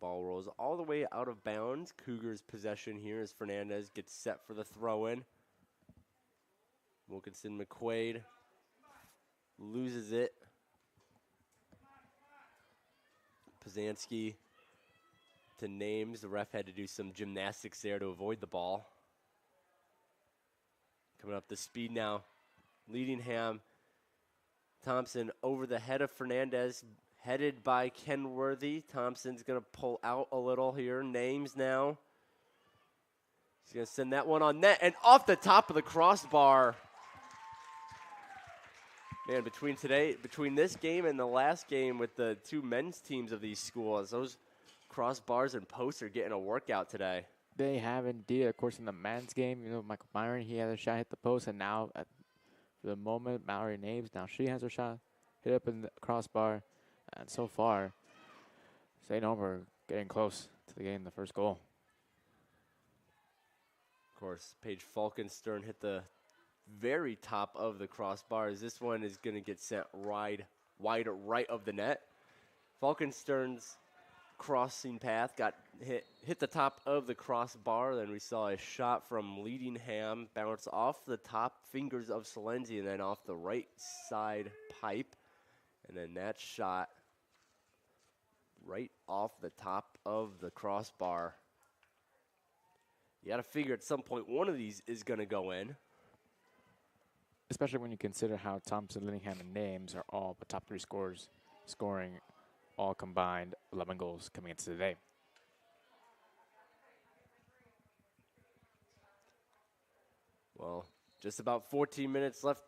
Ball rolls all the way out of bounds. Cougars possession here as Fernandez gets set for the throw-in. Wilkinson McQuaid loses it. Pazanski to Names. The ref had to do some gymnastics there to avoid the ball. Coming up the speed now. Leadingham. Thompson over the head of Fernandez. Headed by Kenworthy. Thompson's going to pull out a little here. Names now. He's going to send that one on net and off the top of the crossbar. Man, between this game and the last game with the two men's teams of these schools, those crossbars and posts are getting a workout today. They have indeed. Of course, in the men's game, Michael Byron, he had a shot hit the post, and now for the moment, Mallory Names, now she has her shot hit up in the crossbar. And so far, St. Norbert getting close to the game, the first goal. Of course, Paige Falkenstern hit the very top of the crossbars. This one is going to get sent wide right of the net. Falkenstern's crossing path got hit the top of the crossbar. Then we saw a shot from Leadingham bounce off the top fingers of Salenzi and then off the right side pipe. And then that shot right off the top of the crossbar. You got to figure at some point one of these is going to go in. Especially when you consider how Thompson, Leadingham, and Names are all the top three scorers, scoring all combined 11 goals coming into today. Well, just about 14 minutes left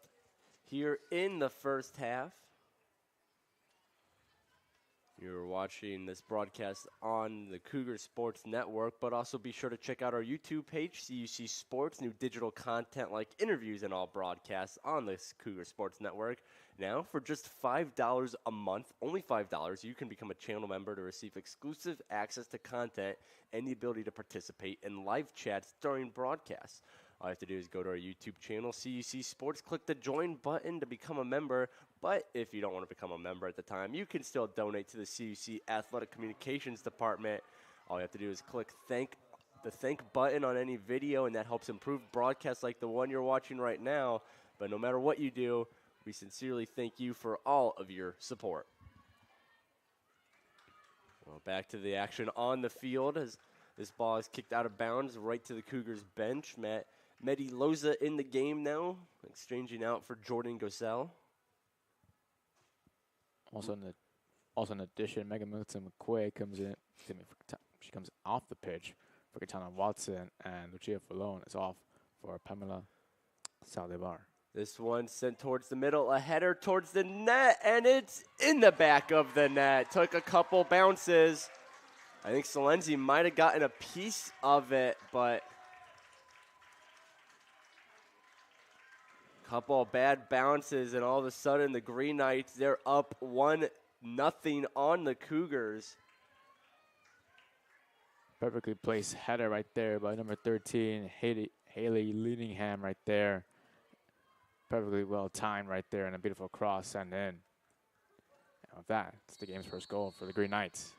here in the first half. You're watching this broadcast on the Cougar Sports Network, but also be sure to check out our YouTube page, CUC Sports, new digital content like interviews and all broadcasts on this Cougar Sports Network. Now, for just $5 a month, only $5, you can become a channel member to receive exclusive access to content and the ability to participate in live chats during broadcasts. All you have to do is go to our YouTube channel, CUC Sports, click the join button to become a member. But if you don't want to become a member at the time, you can still donate to the CUC Athletic Communications Department. All you have to do is click the thank button on any video, and that helps improve broadcasts like the one you're watching right now. But no matter what you do, we sincerely thank you for all of your support. Well, back to the action on the field as this ball is kicked out of bounds right to the Cougars bench. Medi Loza in the game now, exchanging out for Jordan Gosell. Also in the Also, in addition, Megan McQuay comes in. She comes off the pitch for Katana Watson, and Lucia Falone is off for Pamela Saldivar. This one sent towards the middle, a header towards the net, and it's in the back of the net. Took a couple bounces. I think Salenzi might have gotten a piece of it, but a couple of bad bounces, and all of a sudden the Green Knights, they're up 1-0 on the Cougars. Perfectly placed header right there by number 13, Haley Leadingham right there. Perfectly well timed right there, and a beautiful cross sent in. And with that, it's the game's first goal for the Green Knights.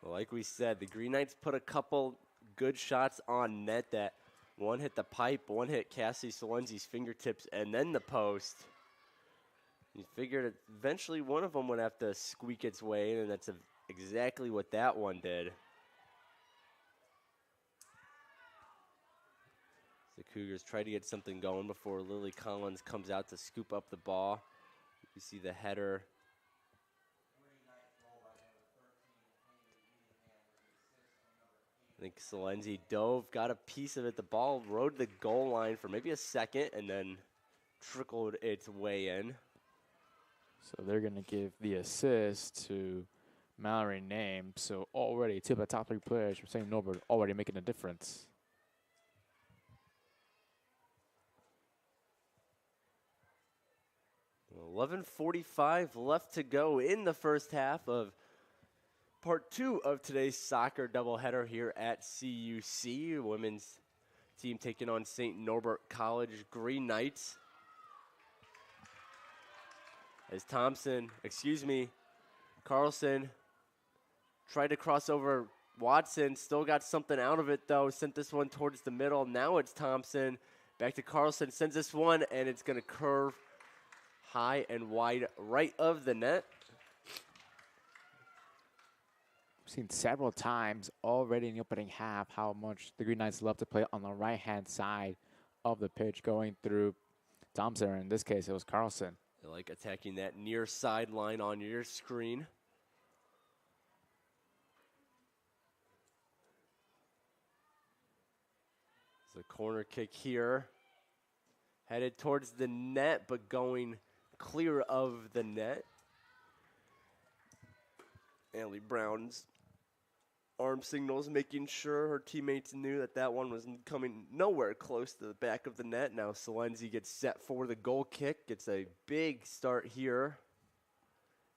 Well, like we said, the Green Knights put a couple good shots on net. That one hit the pipe, one hit Cassie Salenzi's fingertips, and then the post. You figured that eventually one of them would have to squeak its way in, and that's exactly what that one did. The Cougars try to get something going before Lily Collins comes out to scoop up the ball. You see the header. I think Salenzi dove, got a piece of it. The ball rode the goal line for maybe a second and then trickled its way in. So they're going to give the assist to Mallory Name. So already two of the top three players from St. Norbert already making a difference. Well, 11:45 left to go in the first half of part 2 of today's soccer doubleheader here at CUC. Women's team taking on St. Norbert College Green Knights. As Carlson tried to cross over Watson, still got something out of it though, sent this one towards the middle. Now it's Thompson, back to Carlson, sends this one, and it's going to curve high and wide right of the net. We've seen several times already in the opening half how much the Green Knights love to play on the right-hand side of the pitch, going through Thompson. In this case, it was Carlson. They like attacking that near sideline on your screen. It's a corner kick here. Headed towards the net, but going clear of the net. Allie Brown's arm signals, making sure her teammates knew that that one was coming nowhere close to the back of the net. Now Salenzi gets set for the goal kick. It's a big start here.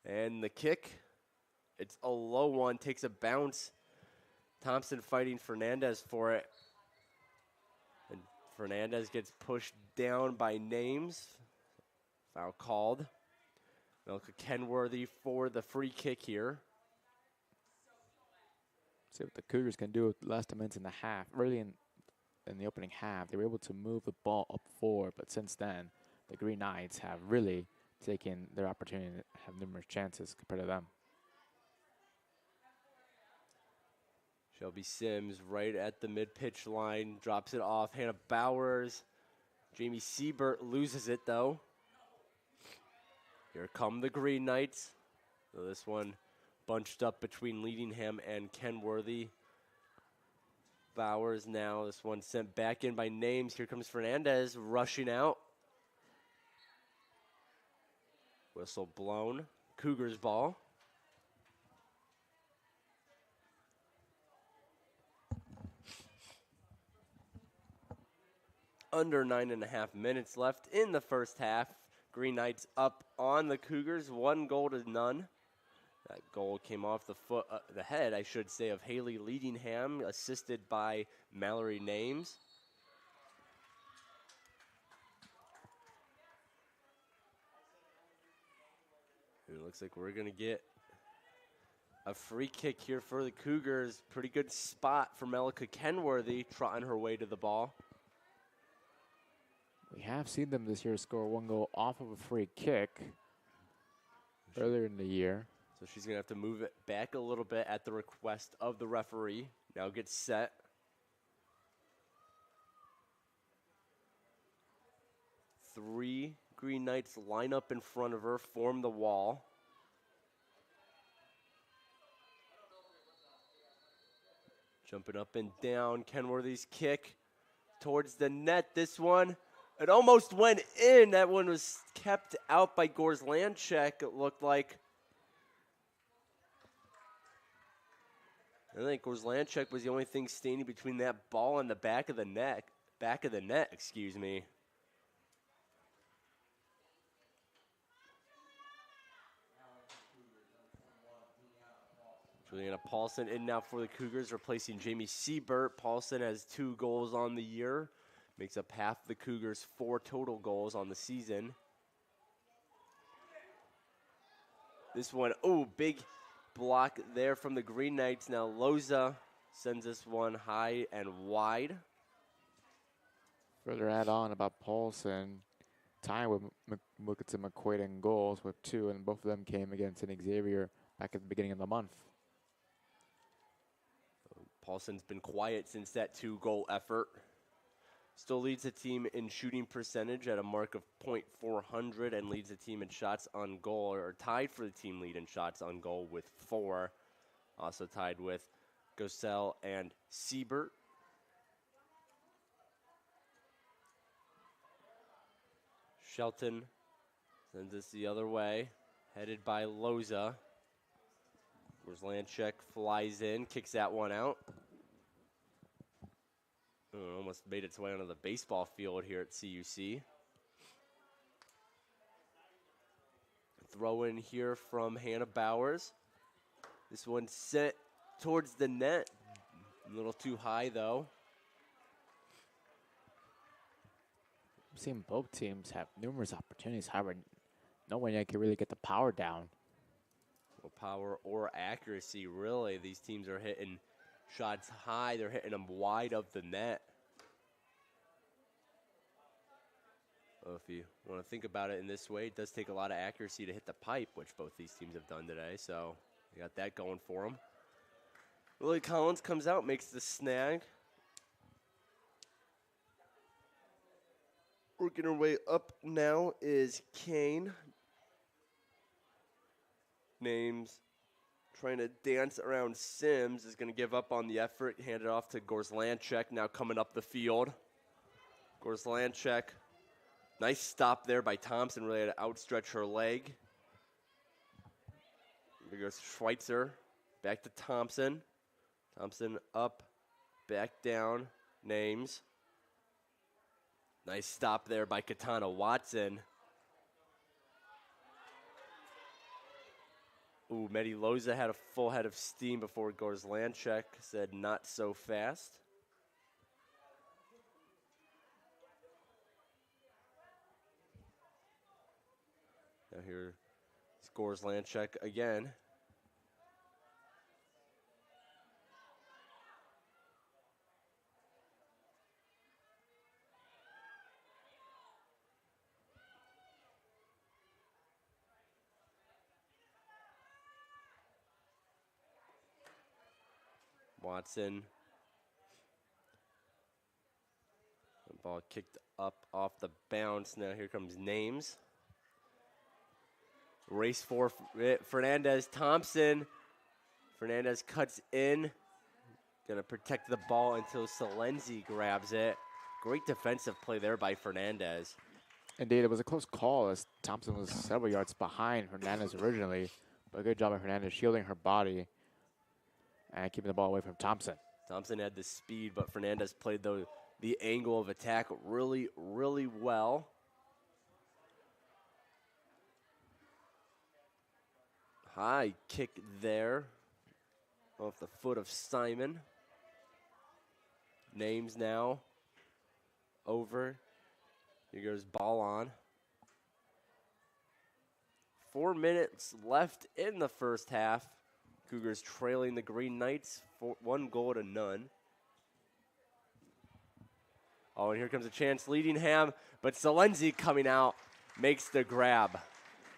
And the kick, it's a low one, takes a bounce. Thompson fighting Fernandez for it. And Fernandez gets pushed down by Names. Foul called. Melka Kenworthy for the free kick here. See what the Cougars can do with less than minutes in the half. Early in the opening half, they were able to move the ball up forward, but since then, the Green Knights have really taken their opportunity and have numerous chances compared to them. Shelby Sims right at the mid-pitch line, drops it off. Hannah Bowers. Jamie Siebert loses it, though. Here come the Green Knights. So this one bunched up between Leadingham and Kenworthy. Bowers now, this one sent back in by Names. Here comes Fernandez rushing out. Whistle blown. Cougars ball. Under 9.5 minutes left in the first half. Green Knights up on the Cougars, 1-0. That goal came off the head, I should say, of Haley Leadingham, assisted by Mallory Names. It looks like we're going to get a free kick here for the Cougars. Pretty good spot for Melika Kenworthy, trotting her way to the ball. We have seen them this year score one goal off of a free kick earlier in the year. So she's going to have to move it back a little bit at the request of the referee. Now gets set. Three Green Knights line up in front of her, form the wall. Jumping up and down, Kenworthy's kick towards the net. This one, it almost went in. That one was kept out by Gorzlanchek, it looked like. I think Gorzlanchek was the only thing standing between that ball and the back of the net, excuse me. Juliana Paulson in now for the Cougars, replacing Jamie Siebert. Paulson has 2 goals on the year, makes up half the Cougars' 4 total goals on the season. This one, oh, big block there from the Green Knights. Now Loza sends this one high and wide. Further add on about Paulson, tying with Wilkinson McQuaid in goals with 2, and both of them came against St. Xavier back at the beginning of the month. Paulson's been quiet since that 2-goal effort. Still leads the team in shooting percentage at a mark of .400 and leads the team in shots on goal, or tied for the team lead in shots on goal with 4. Also tied with Gosell and Siebert. Shelton sends this the other way, headed by Loza. Gorzlanchek flies in, kicks that one out. Almost made its way onto the baseball field here at CUC. Throw in here from Hannah Bowers. This one sent towards the net. A little too high, though. I'm seeing both teams have numerous opportunities. However, no one yet can really get the power down. Well, power or accuracy, really. These teams are hitting shots high. They're hitting them wide of the net. Well, if you want to think about it in this way, it does take a lot of accuracy to hit the pipe, which both these teams have done today. So they got that going for them. Lily Collins comes out, makes the snag. Working her way up now is Kane. Names trying to dance around Sims, is going to give up on the effort, hand it off to Gorzlanchek, now coming up the field. Gorzlanchek, nice stop there by Thompson, really had to outstretch her leg. Here goes Schweitzer, back to Thompson. Thompson up, back down, Names. Nice stop there by Katana Watson. Ooh, Medi Loza had a full head of steam before Gorzlanchek said not so fast. Now here is Gorzlanchek again. Watson. The ball kicked up off the bounce. Now here comes Names. Race for Fernandez. Thompson. Fernandez cuts in. Gonna protect the ball until Salenzi grabs it. Great defensive play there by Fernandez. Indeed, it was a close call as Thompson was several yards behind Hernandez originally. But a good job by Hernandez shielding her body and keeping the ball away from Thompson. Thompson had the speed, but Fernandez played the angle of attack really, really well. High kick there off the foot of Simon. Names now over. Here goes ball on. 4 minutes left in the first half. Cougars trailing the Green Knights 1-0. Oh, and here comes a chance leading Ham, but Salenzi coming out makes the grab.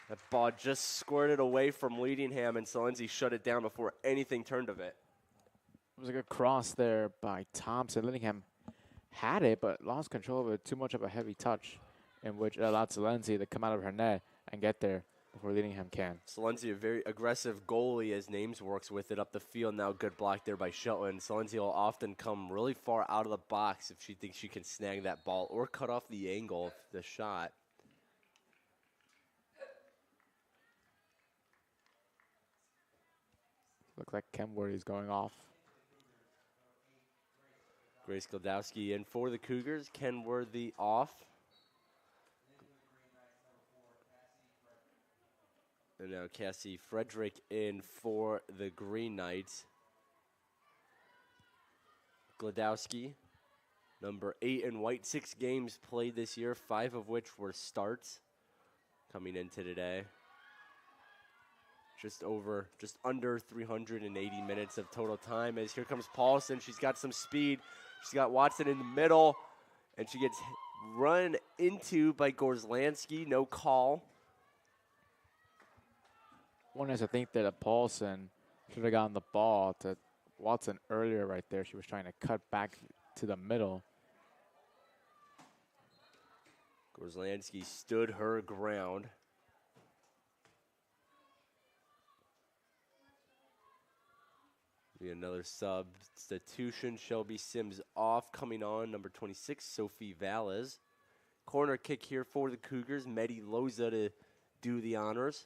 That ball just squirted away from Leadingham, and Salenzi shut it down before anything turned of it. It was a good cross there by Thompson. Leadingham had it, but lost control of it. Too much of a heavy touch. in which it allowed Salenzi to come out of her net and get there before Leadingham can. Salenzi, a very aggressive goalie as Names works with it up the field. Now good block there by Shelton. Salenzi will often come really far out of the box if she thinks she can snag that ball or cut off the angle of the shot. Looks like Kenworthy is going off. Grace Gladowski in for the Cougars. Kenworthy off. And now Cassie Frederick in for the Green Knights. Gladowski, number 8 in white, 6 games played this year, 5 of which were starts coming into today. Just under 380 minutes of total time as here comes Paulson. She's got some speed. She's got Watson in the middle, and she gets run into by Gorzlansky. No call. One is, I think that Paulson should have gotten the ball to Watson earlier right there. She was trying to cut back to the middle. Gorzlansky stood her ground. Be another substitution. Shelby Sims off. Coming on, number 26, Sophie Valles. Corner kick here for the Cougars. Medi Loza to do the honors.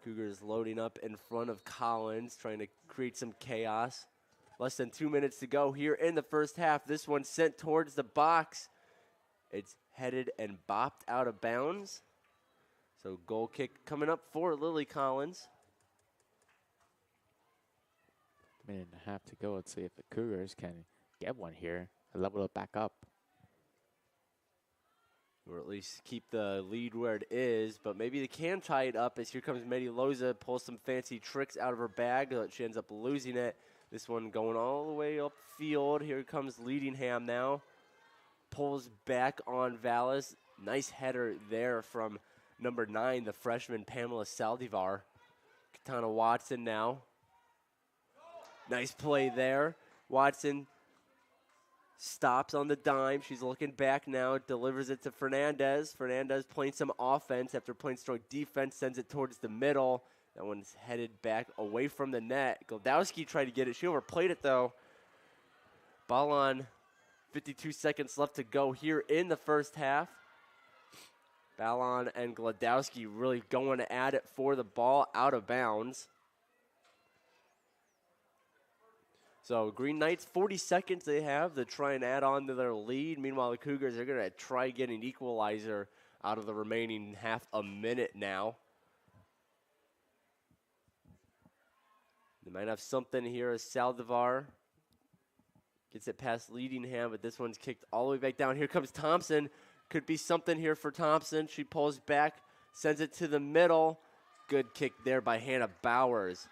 Cougars loading up in front of Collins, trying to create some chaos. Less than 2 minutes to go here in the first half. This one sent towards the box. It's headed and bopped out of bounds. So goal kick coming up for Lily Collins. Minute and a half to go. Let's see if the Cougars can get one here and level it back up. Or at least keep the lead where it is, but maybe they can tie it up as here comes Medi Loza, pulls some fancy tricks out of her bag, but she ends up losing it. This one going all the way upfield. Here comes Leadingham now. Pulls back on Valles. Nice header there from number 9, the freshman Pamela Saldivar. Katana Watson now. Nice play there. Watson stops on the dime. She's looking back now. Delivers it to Fernandez. Fernandez playing some offense after playing strong defense. Sends it towards the middle. That one's headed back away from the net. Gladowski tried to get it. She overplayed it, though. Ball on. 52 seconds left to go here in the first half. Ballon and Gladowski really going at it for the ball out of bounds. So Green Knights, 40 seconds they have to try and add on to their lead. Meanwhile, the Cougars are going to try getting an equalizer out of the remaining half a minute now. They might have something here as Saldivar gets it past Leadingham, but this one's kicked all the way back down. Here comes Thompson. Could be something here for Thompson. She pulls back, sends it to the middle. Good kick there by Hannah Bowers.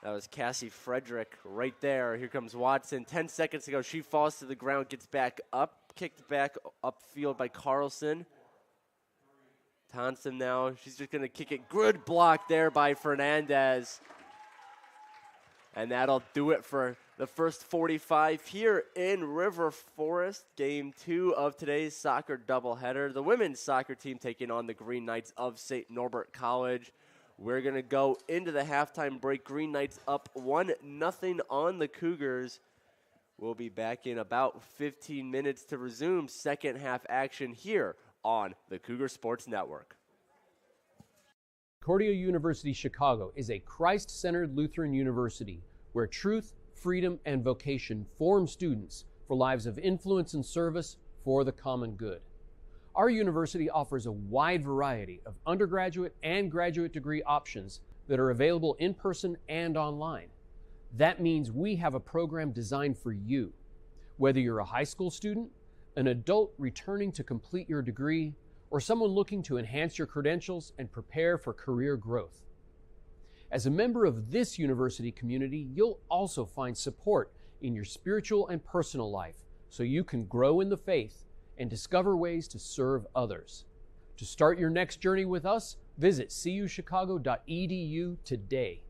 That was Cassie Frederick right there. Here comes Watson. 10 seconds to go. She falls to the ground, gets back up, kicked back upfield by Carlson. Thompson now. She's just going to kick it. Good block there by Fernandez. And that'll do it for the first 45 here in River Forest. Game 2 of today's soccer doubleheader. The women's soccer team taking on the Green Knights of St. Norbert College. We're going to go into the halftime break. Green Knights up 1-0 on the Cougars. We'll be back in about 15 minutes to resume second half action here on the Cougar Sports Network. Concordia University Chicago is a Christ-centered Lutheran university where truth, freedom, and vocation form students for lives of influence and service for the common good. Our university offers a wide variety of undergraduate and graduate degree options that are available in person and online. That means we have a program designed for you. Whether you're a high school student, an adult returning to complete your degree, or someone looking to enhance your credentials and prepare for career growth. As a member of this university community, you'll also find support in your spiritual and personal life so you can grow in the faith and discover ways to serve others. To start your next journey with us, visit cuchicago.edu today.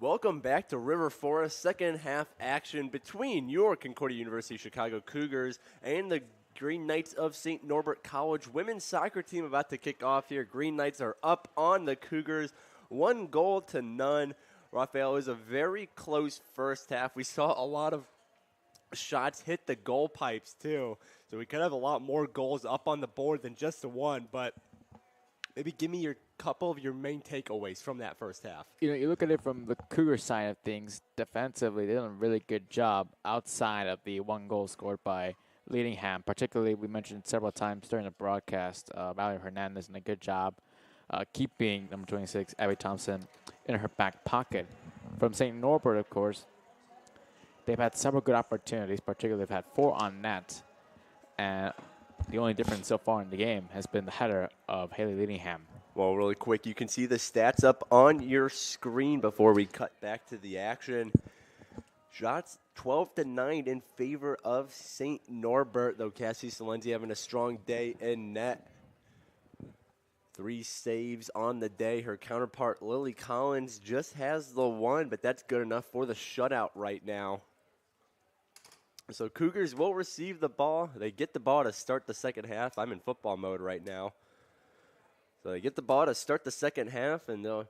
Welcome back to River Forest, second half action between your Concordia University Chicago Cougars and the Green Knights of St. Norbert College. Women's soccer team about to kick off here. Green Knights are up on the Cougars, 1-0. Raphael, it was a very close first half. We saw a lot of shots hit the goal pipes too, so we could have a lot more goals up on the board than just the one, but maybe give me your couple of your main takeaways from that first half. You look at it from the Cougar side of things. Defensively, they did a really good job outside of the one goal scored by Leadingham. Particularly, we mentioned several times during the broadcast, Valerie Hernandez did a good job keeping number 26, Abby Thompson, in her back pocket. From St. Norbert, of course, they've had several good opportunities. Particularly, they've had 4 on net, and the only difference so far in the game has been the header of Haley Leadingham. Well, really quick, you can see the stats up on your screen before we cut back to the action. Shots 12-9 in favor of St. Norbert, though Cassie Salenzi having a strong day in net. 3 saves on the day. Her counterpart, Lily Collins, just has the 1, but that's good enough for the shutout right now. So Cougars will receive the ball. They get the ball to start the second half. I'm in football mode right now. So they get the ball to start the second half, and they'll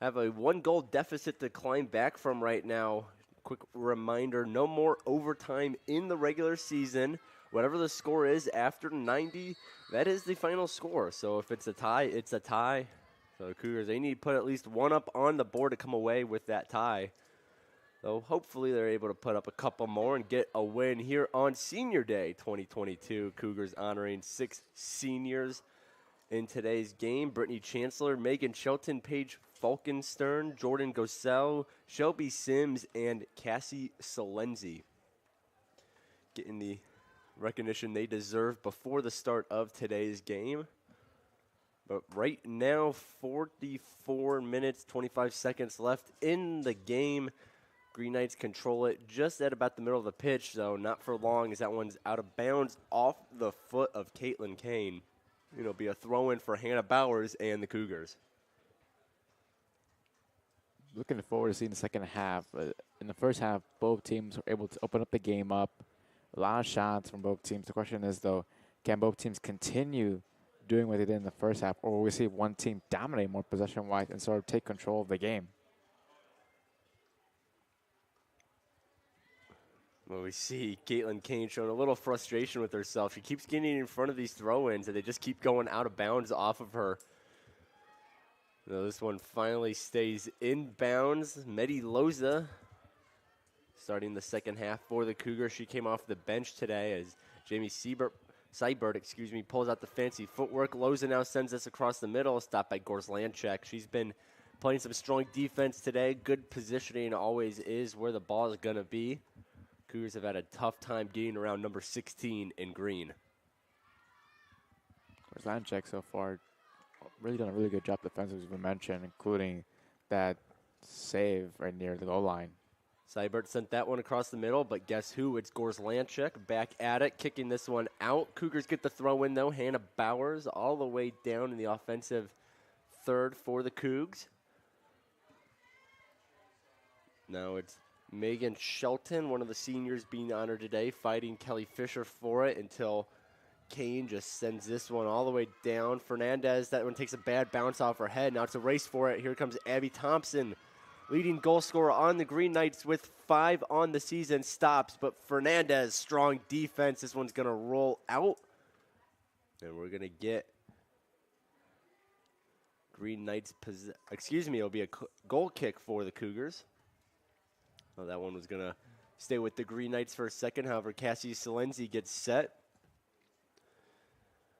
have a 1-goal deficit to climb back from right now. Quick reminder, no more overtime in the regular season. Whatever the score is after 90, that is the final score. So if it's a tie, it's a tie. So the Cougars, they need to put at least 1 up on the board to come away with that tie. So hopefully they're able to put up a couple more and get a win here on Senior Day 2022. Cougars honoring 6 seniors in today's game. Brittany Chancellor, Megan Shelton, Paige Falkenstern, Jordan Gosell, Shelby Sims, and Cassie Salenzi getting the recognition they deserve before the start of today's game. But right now, 44 minutes, 25 seconds left in the game. Green Knights control it just at about the middle of the pitch, so not for long as that one's out of bounds off the foot of Caitlin Kane. It'll be a throw-in for Hannah Bowers and the Cougars. Looking forward to seeing the second half. In the first half, both teams were able to open up the game up. A lot of shots from both teams. The question is, though, can both teams continue doing what they did in the first half, or will we see one team dominate more possession-wise and sort of take control of the game? Well, we see Caitlin Kane showing a little frustration with herself. She keeps getting in front of these throw-ins, and they just keep going out of bounds off of her. So this one finally stays in bounds. Medi Loza starting the second half for the Cougars. She came off the bench today as Jamie Seibert, pulls out the fancy footwork. Loza now sends this across the middle, stopped by Gorslanchek. She's been playing some strong defense today. Good positioning always is where the ball is going to be. Cougars have had a tough time getting around number 16 in green. Gorslanchek so far really done a really good job defensively, as we mentioned, including that save right near the goal line. Seibert sent that one across the middle, but guess who? It's Gorslanchek back at it, kicking this one out. Cougars get the throw in, though. Hannah Bowers all the way down in the offensive third for the Cougs. Now it's Megan Shelton, one of the seniors being honored today, fighting Kelly Fisher for it until Kane just sends this one all the way down. Fernandez, that one takes a bad bounce off her head. Now it's a race for it. Here comes Abby Thompson, leading goal scorer on the Green Knights with 5 on the season, stops. But Fernandez, strong defense. This one's going to roll out. And we're going to get Green Knights, it'll be a goal kick for the Cougars. Oh, that one was going to stay with the Green Knights for a second. However, Cassie Salenzi gets set.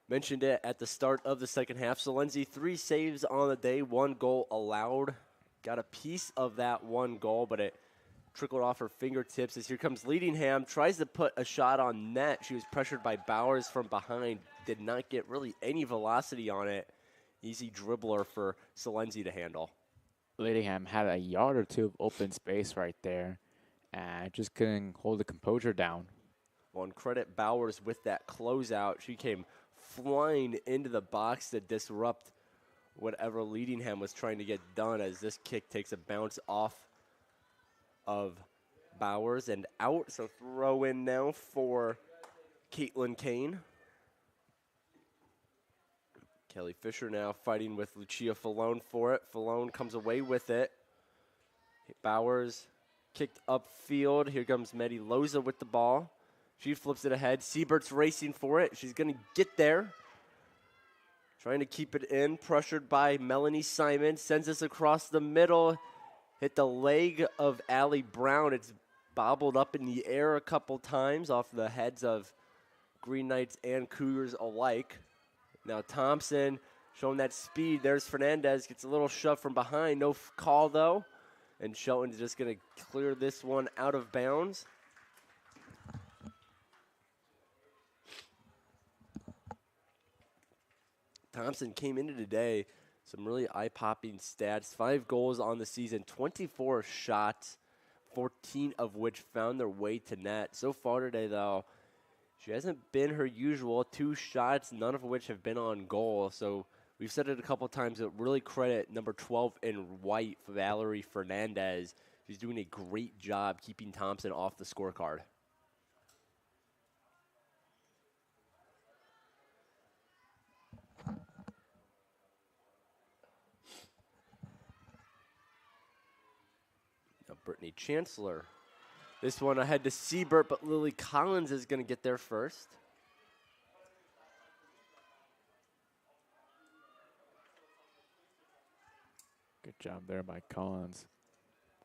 Mentioned it at the start of the second half. Salenzi, 3 saves on the day, 1 goal allowed. Got a piece of that 1 goal, but it trickled off her fingertips as here comes Leadingham. Tries to put a shot on net. She was pressured by Bowers from behind. Did not get really any velocity on it. Easy dribbler for Salenzi to handle. Leadingham had a yard or two of open space right there and just couldn't hold the composure down. Well, and credit Bowers with that closeout. She came flying into the box to disrupt whatever Leadingham was trying to get done as this kick takes a bounce off of Bowers and out. So throw in now for Caitlin Kane. Kelly Fisher now fighting with Lucia Falone for it. Falone comes away with it. Bowers kicked upfield. Here comes Medi Loza with the ball. She flips it ahead. Siebert's racing for it. She's going to get there. Trying to keep it in. Pressured by Melanie Simon. Sends us across the middle. Hit the leg of Allie Brown. It's bobbled up in the air a couple times off the heads of Green Knights and Cougars alike. Now Thompson showing that speed. There's Fernandez. Gets a little shove from behind. No call, though. And Shelton's just going to clear this one out of bounds. Thompson came into today, some really eye-popping stats. 5 goals on the season, 24 shots, 14 of which found their way to net. So far today, though, she hasn't been her usual. 2 shots, none of which have been on goal. So we've said it a couple times, but really credit number 12 in white, Valerie Fernandez. She's doing a great job keeping Thompson off the scorecard. Now Brittany Chancellor. This one ahead to Siebert, but Lily Collins is going to get there first. Good job there by Collins.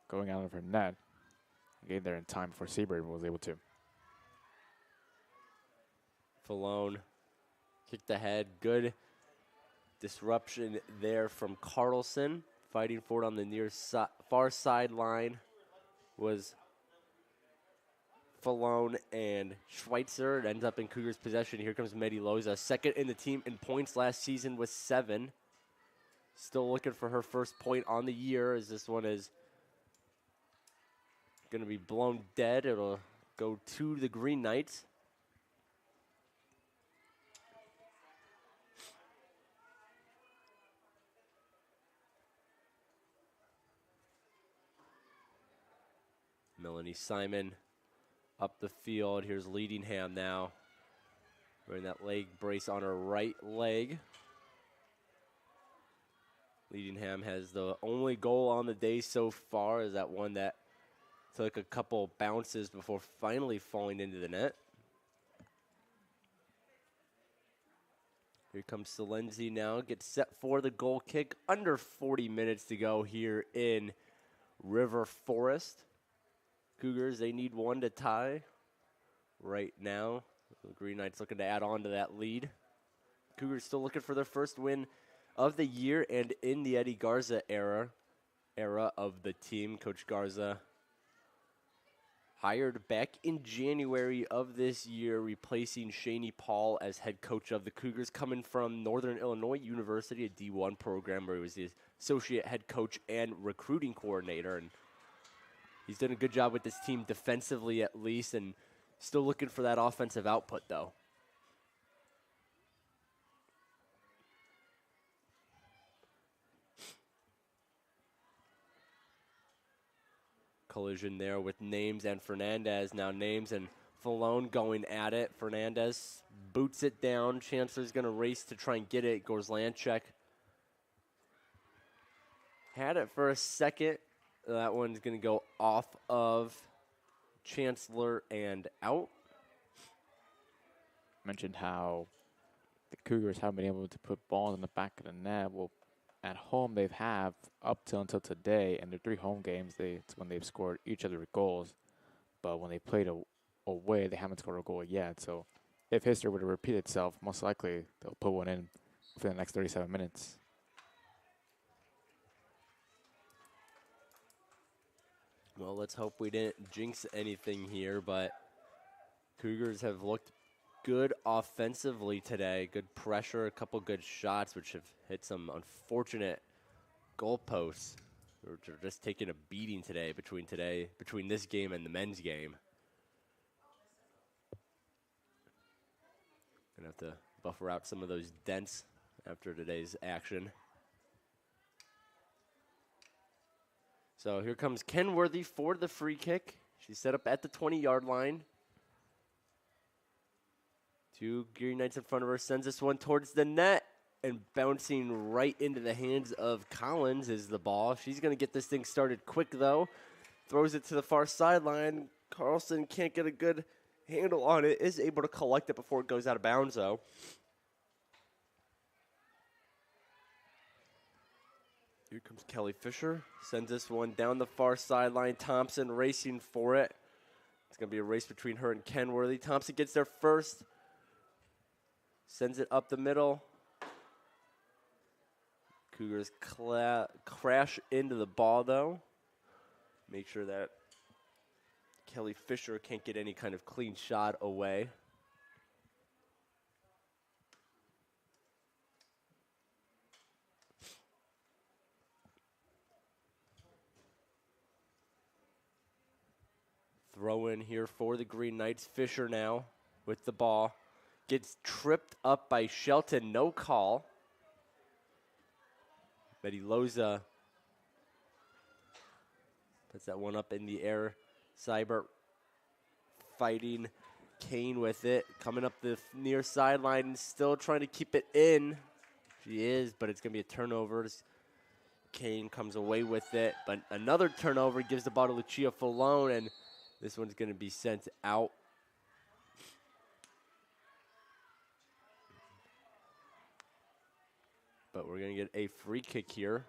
Going out of her net. Getting there in time before Siebert was able to. Falone kicked ahead. Good disruption there from Carlson. Fighting for it on the far sideline was Falone and Schweitzer. It ends up in Cougars' possession. Here comes Medi Loza. Second in the team in points last season with 7. Still looking for her first point on the year, as this one is going to be blown dead. It'll go to the Green Knights. Melanie Simon up the field. Here's Leadingham now. Wearing that leg brace on her right leg. Leadingham has the only goal on the day so far, is that one that took a couple bounces before finally falling into the net. Here comes Salenzi now. Gets set for the goal kick. Under 40 minutes to go here in River Forest. Cougars, they need one to tie right now. The Green Knights looking to add on to that lead. Cougars still looking for their first win of the year and in the Eddie Garza era of the team. Coach Garza hired back in January of this year, replacing Shani Paul as head coach of the Cougars, coming from Northern Illinois University, a D1 program where he was the associate head coach and recruiting coordinator. And he's done a good job with this team defensively at least, and still looking for that offensive output though. Collision there with Names and Fernandez. Now Names and Falone going at it. Fernandez boots it down. Chancellor's going to race to try and get it. Gorzlanchek had it for a second. That one's going to go off of Chancellor and out. Mentioned how the Cougars haven't been able to put balls in the back of the net. Well, at home, they've up until today, and their 3 home games, it's when they've scored each of their goals. But when they played away, they haven't scored a goal yet. So if history were to repeat itself, most likely they'll put one in for the next 37 minutes. Well, let's hope we didn't jinx anything here, but Cougars have looked good offensively today. Good pressure, a couple good shots, which have hit some unfortunate goalposts. We're just taking a beating today between this game and the men's game. Gonna have to buffer out some of those dents after today's action. So here comes Kenworthy for the free kick. She's set up at the 20-yard line. Two Green Knights in front of her. Sends this one towards the net. And bouncing right into the hands of Collins is the ball. She's going to get this thing started quick, though. Throws it to the far sideline. Carlson can't get a good handle on it. Is able to collect it before it goes out of bounds, though. Here comes Kelly Fisher. Sends this one down the far sideline. Thompson racing for it. It's going to be a race between her and Kenworthy. Thompson gets there first. Sends it up the middle. Cougars crash into the ball, though. Make sure that Kelly Fisher can't get any kind of clean shot away. Throw in here for the Green Knights. Fisher now with the ball. Gets tripped up by Shelton. No call. Betty Loza puts that one up in the air. Seibert fighting Kane with it. Coming up the near sideline. Still trying to keep it in. She is, but it's going to be a turnover. Kane comes away with it. But another turnover gives the ball to Lucia Falone, and this one's going to be sent out. But we're going to get a free kick here.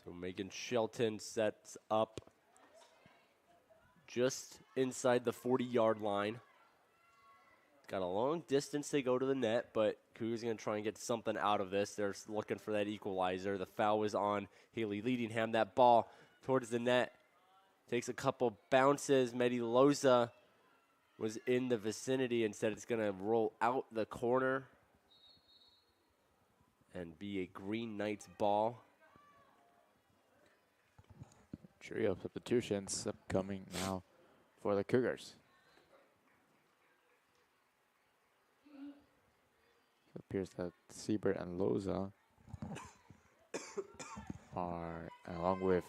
So Megan Shelton sets up just inside the 40-yard line. Got a long distance they go to the net, but Cougars going to try and get something out of this. They're looking for that equalizer. The foul was on Haley Leadingham. That ball towards the net takes a couple bounces. Medi Loza was in the vicinity. Instead, it's going to roll out the corner and be a Green Knights ball. Trio of substitutions upcoming now for the Cougars. It appears that Siebert and Loza are, along with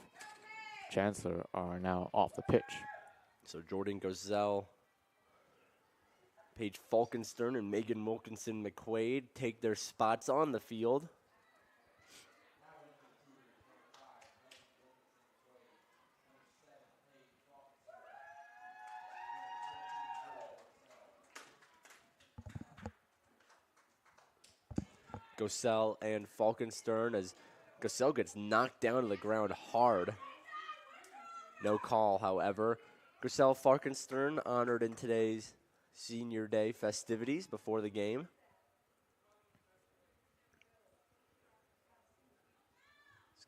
Chancellor, are now off the pitch. So Jordan Gozell, Paige Falkenstern, and Megan Wilkinson McQuaid take their spots on the field. Gosell and Falkenstern, as Gosell gets knocked down to the ground hard. No call, however. Gosell Falkenstern honored in today's Senior Day festivities before the game.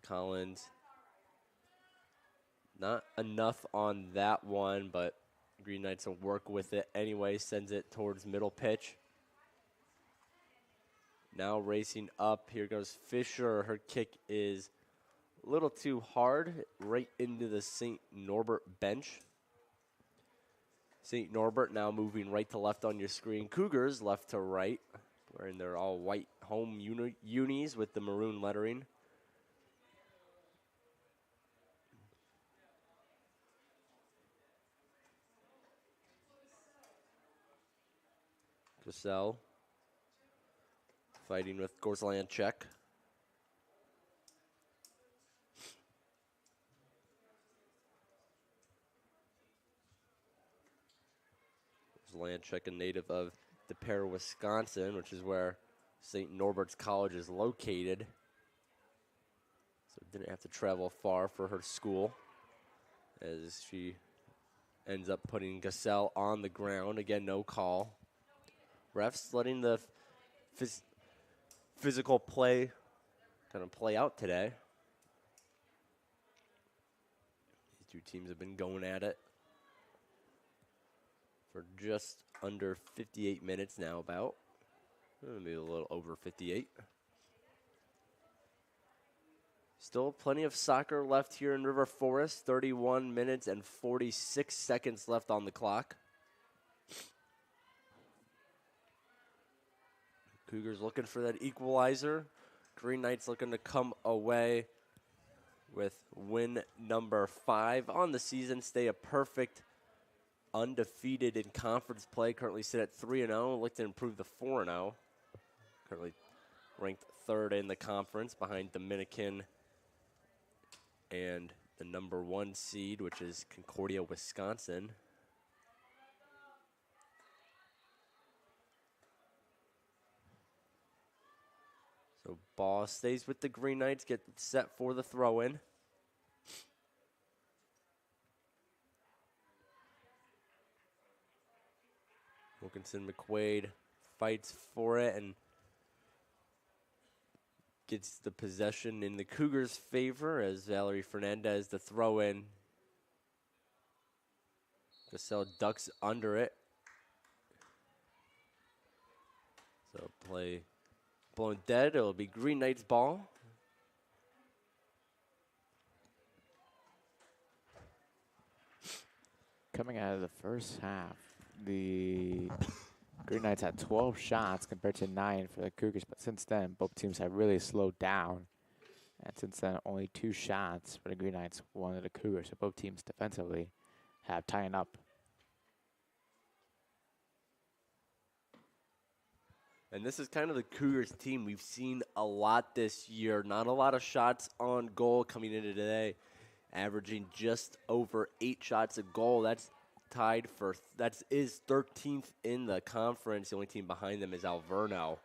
Collins, not enough on that one, but Green Knights will work with it anyway. Sends it towards middle pitch. Now racing up, here goes Fisher. Her kick is a little too hard, right into the St. Norbert bench. St. Norbert now moving right to left on your screen. Cougars left to right, wearing their all white home unis with the maroon lettering. Gosell fighting with Gorzlanchek. Gorzlanchek, a native of DePere, Wisconsin, which is where St. Norbert's College is located. So didn't have to travel far for her school, as she ends up putting Gosell on the ground. Again, no call. Refs letting the physical play kind of play out today. These two teams have been going at it for just under 58 minutes now, about. Maybe a little over 58. Still plenty of soccer left here in River Forest. 31 minutes and 46 seconds left on the clock. Cougars looking for that equalizer. Green Knights looking to come away with win number 5 on the season. Stay a perfect undefeated in conference play. Currently sit at 3-0. Look to improve the 4-0. Currently ranked 3rd in the conference behind Dominican and the number 1 seed, which is Concordia, Wisconsin. So ball stays with the Green Knights, get set for the throw-in. Wilkinson McQuaid fights for it and gets the possession in the Cougars' favor as Valerie Fernandez, the throw-in. Cassell ducks under it. So play blown dead. It'll be Green Knights ball. Coming out of the first half, the Green Knights had 12 shots compared to 9 for the Cougars, but since then, both teams have really slowed down. And since then, only 2 shots for the Green Knights, 1 of the Cougars. So both teams defensively have tightened up. And this is kind of the Cougars team we've seen a lot this year. Not a lot of shots on goal coming into today, averaging just over 8 shots a goal. That's tied for, that is 13th in the conference. The only team behind them is Alverno.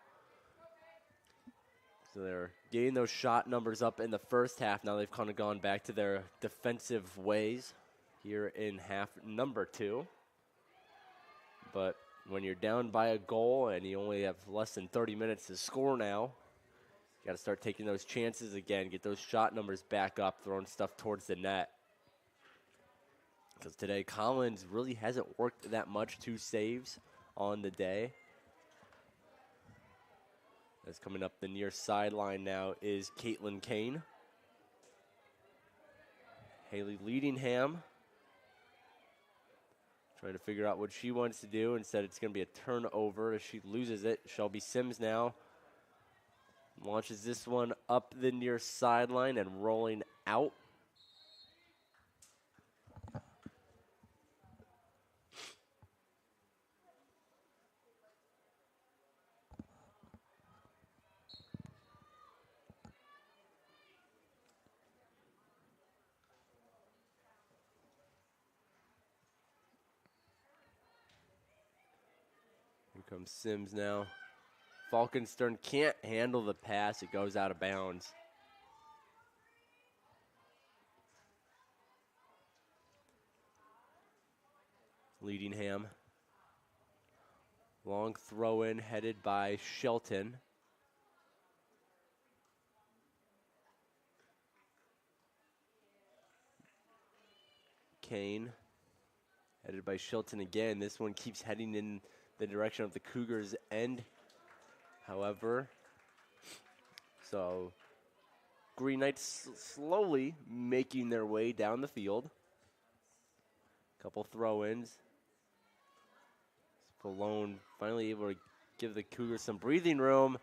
So they're getting those shot numbers up in the first half. Now they've kind of gone back to their defensive ways here in half number 2. But when you're down by a goal and you only have less than 30 minutes to score now, you got to start taking those chances again, get those shot numbers back up, throwing stuff towards the net. Because today Collins really hasn't worked that much, 2 saves on the day. As coming up the near sideline now is Caitlin Kane. Haley Leadingham trying to figure out what she wants to do. Instead, it's going to be a turnover as she loses it. Shelby Sims now launches this one up the near sideline and rolling out. Here comes Sims now. Falkenstern can't handle the pass. It goes out of bounds. Leadingham. Long throw in headed by Shelton. Kane headed by Shelton again. This one keeps heading in the direction of the Cougars' end. However, so Green Knights slowly making their way down the field. Couple throw-ins. Spallone finally able to give the Cougars some breathing room.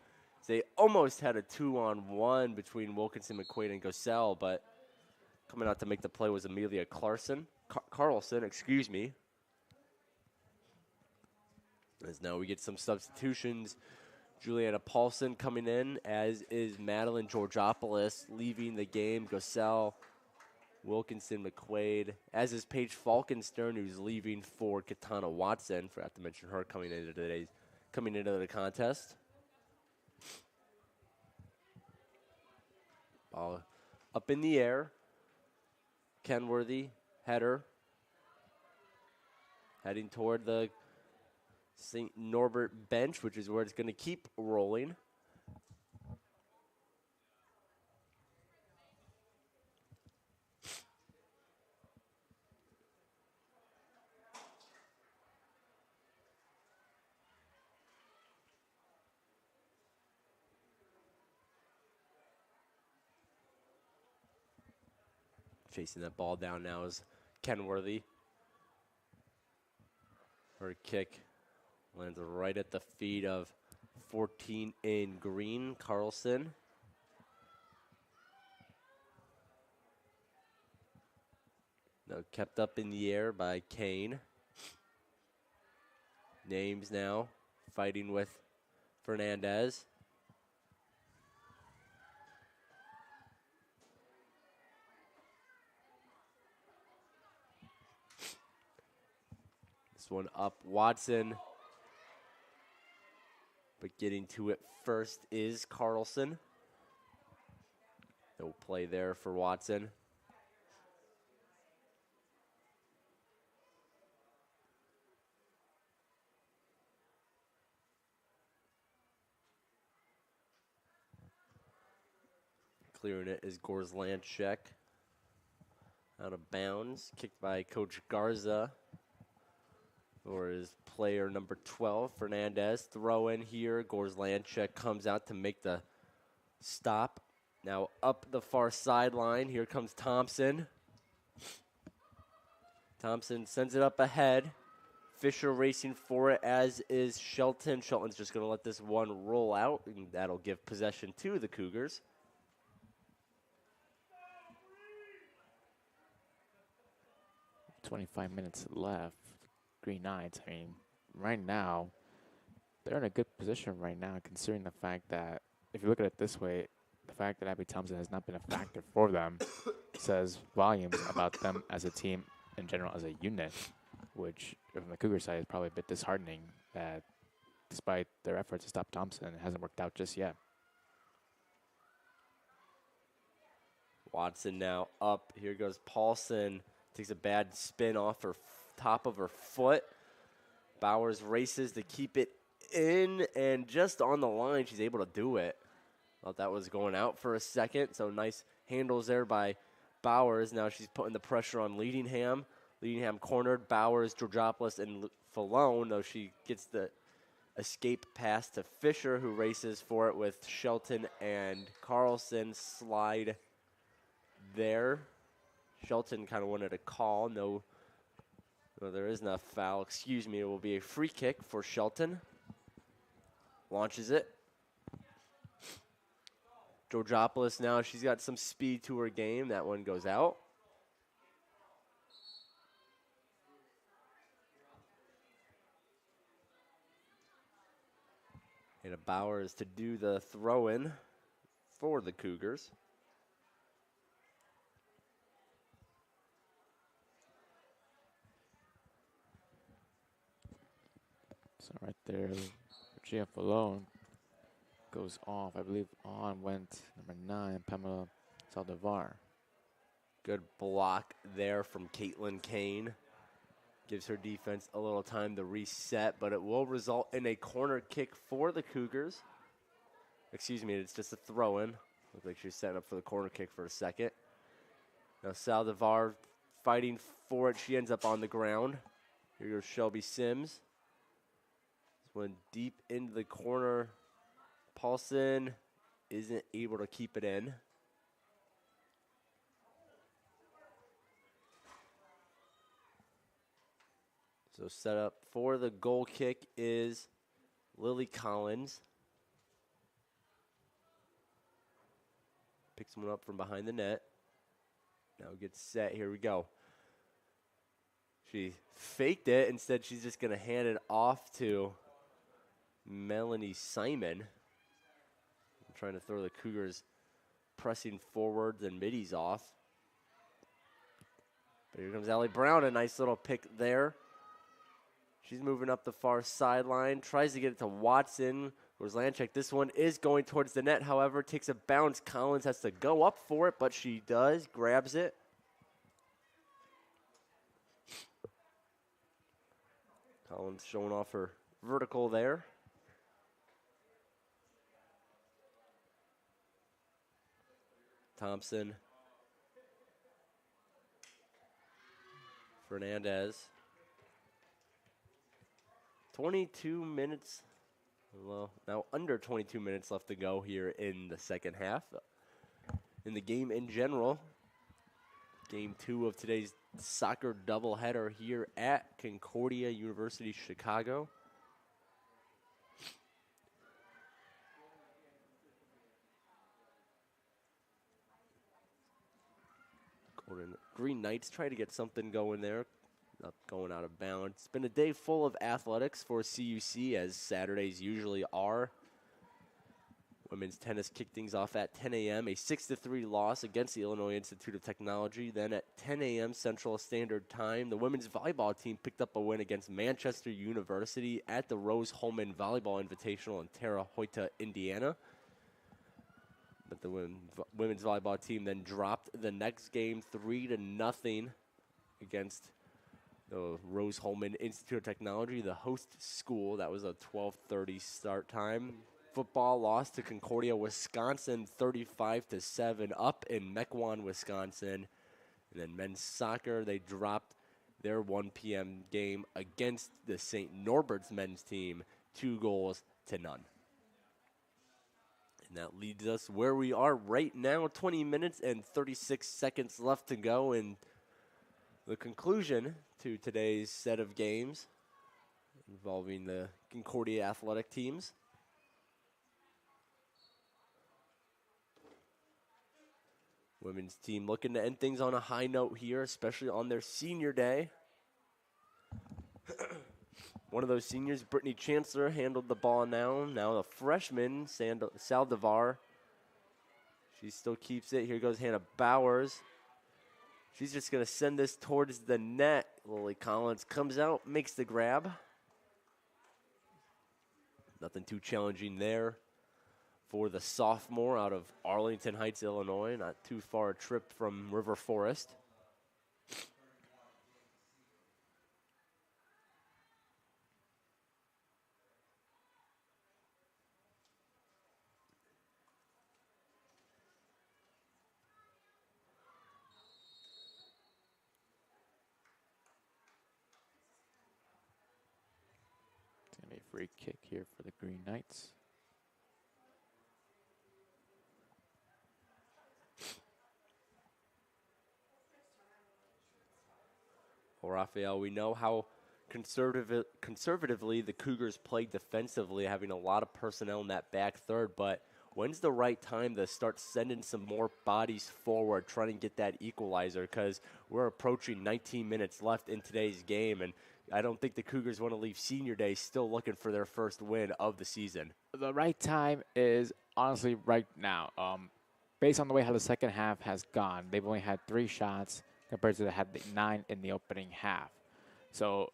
They almost had a 2-on-1 between Wilkinson, McQuaid, and Gossell, but coming out to make the play was Amelia Carlson, excuse me. As now we get some substitutions. Juliana Paulson coming in, as is Madeline Georgopoulos leaving the game. Gossell, Wilkinson, McQuaid, as is Paige Falkenstern, who's leaving for Katana Watson. Forgot to mention her coming into the contest. Ball up in the air. Kenworthy, header. Heading toward the St. Norbert bench, which is where it's going to keep rolling. Chasing that ball down now is Kenworthy. Her kick lands right at the feet of 14 in green, Carlson. Now kept up in the air by Kane. Names now fighting with Fernandez. This one up, Watson. But getting to it first is Carlson. No play there for Watson. Clearing it is Gorzlanchek. Out of bounds, kicked by Coach Garza. Or is player number 12, Fernandez. Throw in here. Gorzlanchek comes out to make the stop. Now up the far sideline. Here comes Thompson. Thompson sends it up ahead. Fisher racing for it, as is Shelton. Shelton's just going to let this one roll out, and that'll give possession to the Cougars. .25 minutes left. Green Knights, I mean, right now, they're in a good position right now, considering the fact that, if you look at it this way, the fact that Abby Thompson has not been a factor for them says volumes about them as a team in general, as a unit, which from the Cougar side is probably a bit disheartening that despite their efforts to stop Thompson, it hasn't worked out just yet. Watson now up. Here goes Paulson. Takes a bad spin off her top of her foot. Bowers races to keep it in, and just on the line, she's able to do it. Thought that was going out for a second, so nice handles there by Bowers. Now she's putting the pressure on Leadingham. Leadingham cornered. Bowers, Georgopoulos, and Falone, though she gets the escape pass to Fisher, who races for it with Shelton and Carlson. Slide there. Shelton kind of wanted a call. No, there is no foul. Excuse me. It will be a free kick for Shelton. Launches it. Georgopoulos now, she's got some speed to her game. That one goes out. And a Bowers to do the throw-in for the Cougars. So right there, GF alone goes off. I believe on went number 9, Pamela Saldivar. Good block there from Caitlin Kane. Gives her defense a little time to reset, but it will result in a corner kick for the Cougars. Excuse me, it's just a throw-in. Looks like she's setting up for the corner kick for a second. Now Saldivar fighting for it. She ends up on the ground. Here goes Shelby Sims. This one deep into the corner. Paulson isn't able to keep it in. So set up for the goal kick is Lily Collins. Picks one up from behind the net. Now gets set. Here we go. She faked it. Instead, she's just going to hand it off to Melanie Simon. Trying to throw the Cougars pressing forwards and middies off. But here comes Allie Brown. A nice little pick there. She's moving up the far sideline. Tries to get it to Watson. Gorzlanchek. This one is going towards the net. However, takes a bounce. Collins has to go up for it, but she does. Grabs it. Collins showing off her vertical there. Thompson. Fernandez. 22 minutes. Well, now under 22 minutes left to go here in the second half. In the game in general, game 2 of today's soccer doubleheader here at Concordia University, Chicago. Green Knights try to get something going there. Not going out of bounds. It's been a day full of athletics for CUC, as Saturdays usually are. Women's tennis kicked things off at 10 a.m., a 6-3 loss against the Illinois Institute of Technology. Then at 10 a.m. Central Standard Time, the women's volleyball team picked up a win against Manchester University at the Rose Holman Volleyball Invitational in Terre Haute, Indiana. But the women's volleyball team then dropped the next game 3-0 against the Rose Holman Institute of Technology, the host school. That was a 12:30 start time. Football lost to Concordia, Wisconsin, 35-7 up in Mequon, Wisconsin. And then men's soccer, they dropped their 1 p.m. game against the St. Norbert's men's team, 2-0. And that leads us where we are right now, 20 minutes and 36 seconds left to go in the conclusion to today's set of games involving the Concordia athletic teams. Women's team looking to end things on a high note here, especially on their senior day. One of those seniors, Brittany Chancellor, handled the ball now. Now the freshman, Saldivar. She still keeps it. Here goes Hannah Bowers. She's just going to send this towards the net. Lily Collins comes out, makes the grab. Nothing too challenging there for the sophomore out of Arlington Heights, Illinois. Not too far a trip from River Forest. It's going to be a free kick here for the Green Knights. Well, Raphael, we know how conservatively the Cougars played defensively, having a lot of personnel in that back third, but when's the right time to start sending some more bodies forward, trying to get that equalizer? Because we're approaching 19 minutes left in today's game, and I don't think the Cougars want to leave senior day still looking for their first win of the season. The right time is honestly right now. Based on the way how the second half has gone, they've only had 3 shots compared to they had 9 in the opening half. So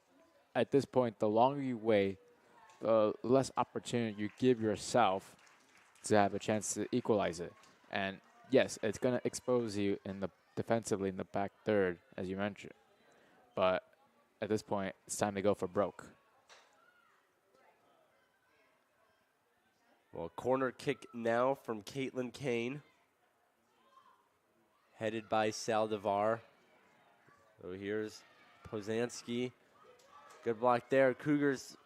at this point, the longer you wait, the less opportunity you give yourself to have a chance to equalize it. And yes, it's going to expose you in the defensively in the back third, as you mentioned. But at this point, it's time to go for broke. Well, corner kick now from Caitlin Kane, headed by Saldivar. So here's Posanski. Good block there. Cougars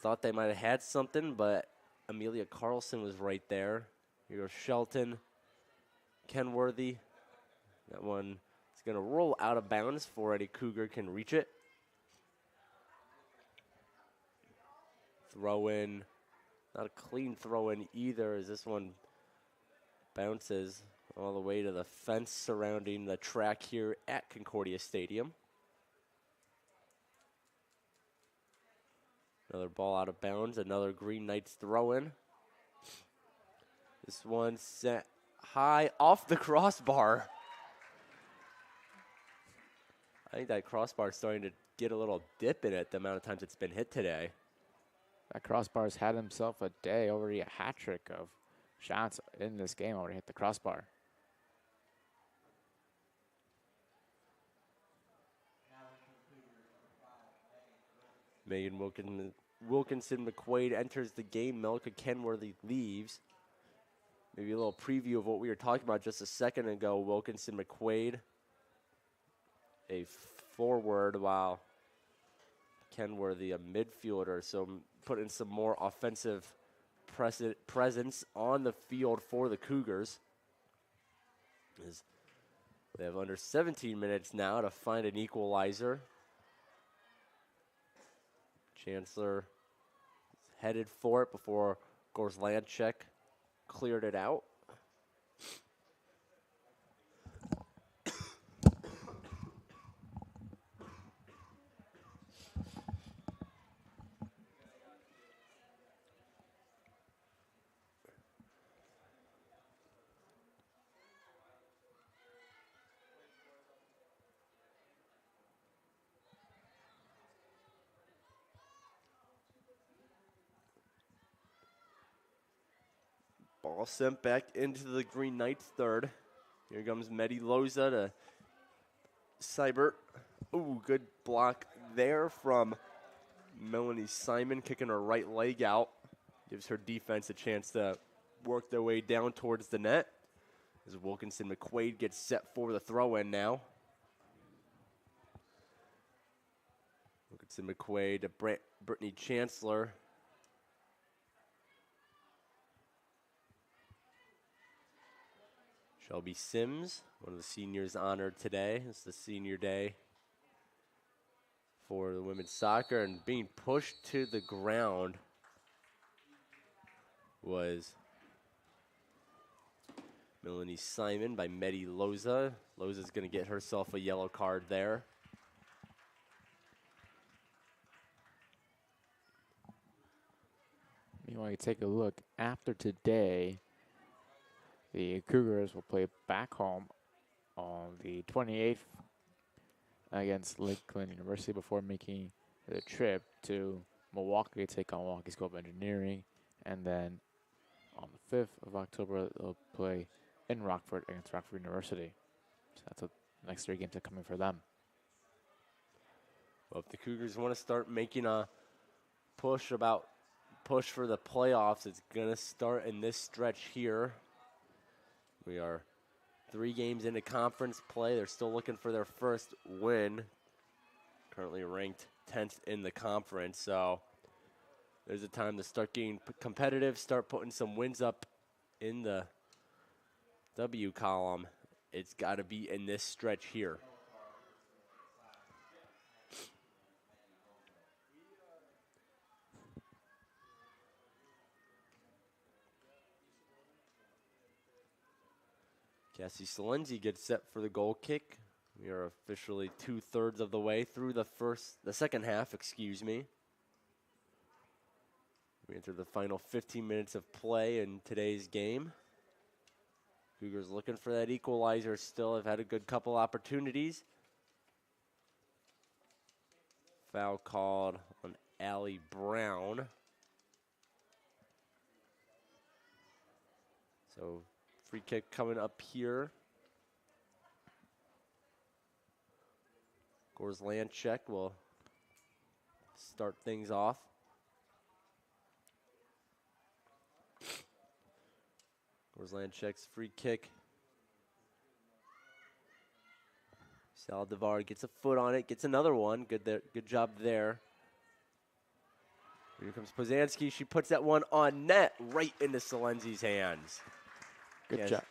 thought they might have had something, but Amelia Carlson was right there. Here goes Shelton. Kenworthy. That one is going to roll out of bounds before any Cougar can reach it. Throw in. Not a clean throw in either, as this one bounces all the way to the fence surrounding the track here at Concordia Stadium. Another ball out of bounds, another Green Knights throw in. This one set high off the crossbar. I think that crossbar is starting to get a little dip in it, the amount of times it's been hit today. That crossbar's had himself a day, already a hat trick of shots in this game, already hit the crossbar. Megan Wilkinson McQuaid enters the game. Melka Kenworthy leaves. Maybe a little preview of what we were talking about just a second ago. Wilkinson McQuaid, a forward, while Kenworthy a midfielder. So putting some more offensive presence on the field for the Cougars. As they have under 17 minutes now to find an equalizer. Chancellor is headed for it before Gorzlanchek cleared it out. Ball sent back into the Green Knights third. Here comes Medi Loza to Seibert. Ooh, good block there from Melanie Simon, kicking her right leg out. Gives her defense a chance to work their way down towards the net. As Wilkinson McQuaid gets set for the throw-in now. Wilkinson McQuaid to Brittany Chancellor. Shelby Sims, one of the seniors honored today. It's the senior day for the women's soccer, and being pushed to the ground was Melanie Simon by Medi Loza. Loza's going to get herself a yellow card there. Meanwhile, you take a look after today. The Cougars will play back home on the 28th against Lakeland University before making the trip to Milwaukee to take on Milwaukee School of Engineering. And then on the 5th of October, they'll play in Rockford against Rockford University. So that's the next 3 games are coming for them. Well, if the Cougars want to start making a push for the playoffs, it's going to start in this stretch here. We are 3 games into conference play. They're still looking for their first win. Currently ranked 10th in the conference, so there's a time to start getting competitive, start putting some wins up in the W column. It's got to be in this stretch here. Cassie Salenzi gets set for the goal kick. We are officially 2/3 of the way through the second half, excuse me. We enter the final 15 minutes of play in today's game. Cougars looking for that equalizer still. Have had a good couple opportunities. Foul called on Allie Brown. So free kick coming up here. Gorzlanchek will start things off. Gorzlanchek's free kick. Saldivar gets a foot on it, gets another one. Good there, good job there. Here comes Posanski. She puts that one on net right into Salenzi's hands. Good job.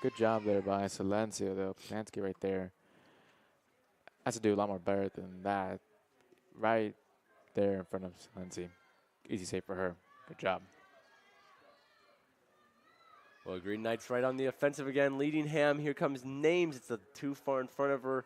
Good job there by Silencio, though. Posanski right there has to do a lot more better than that. Right there in front of Silenzi. Easy save for her. Good job. Well, Green Knights right on the offensive again. Leading Ham. Here comes Names. It's too far in front of her.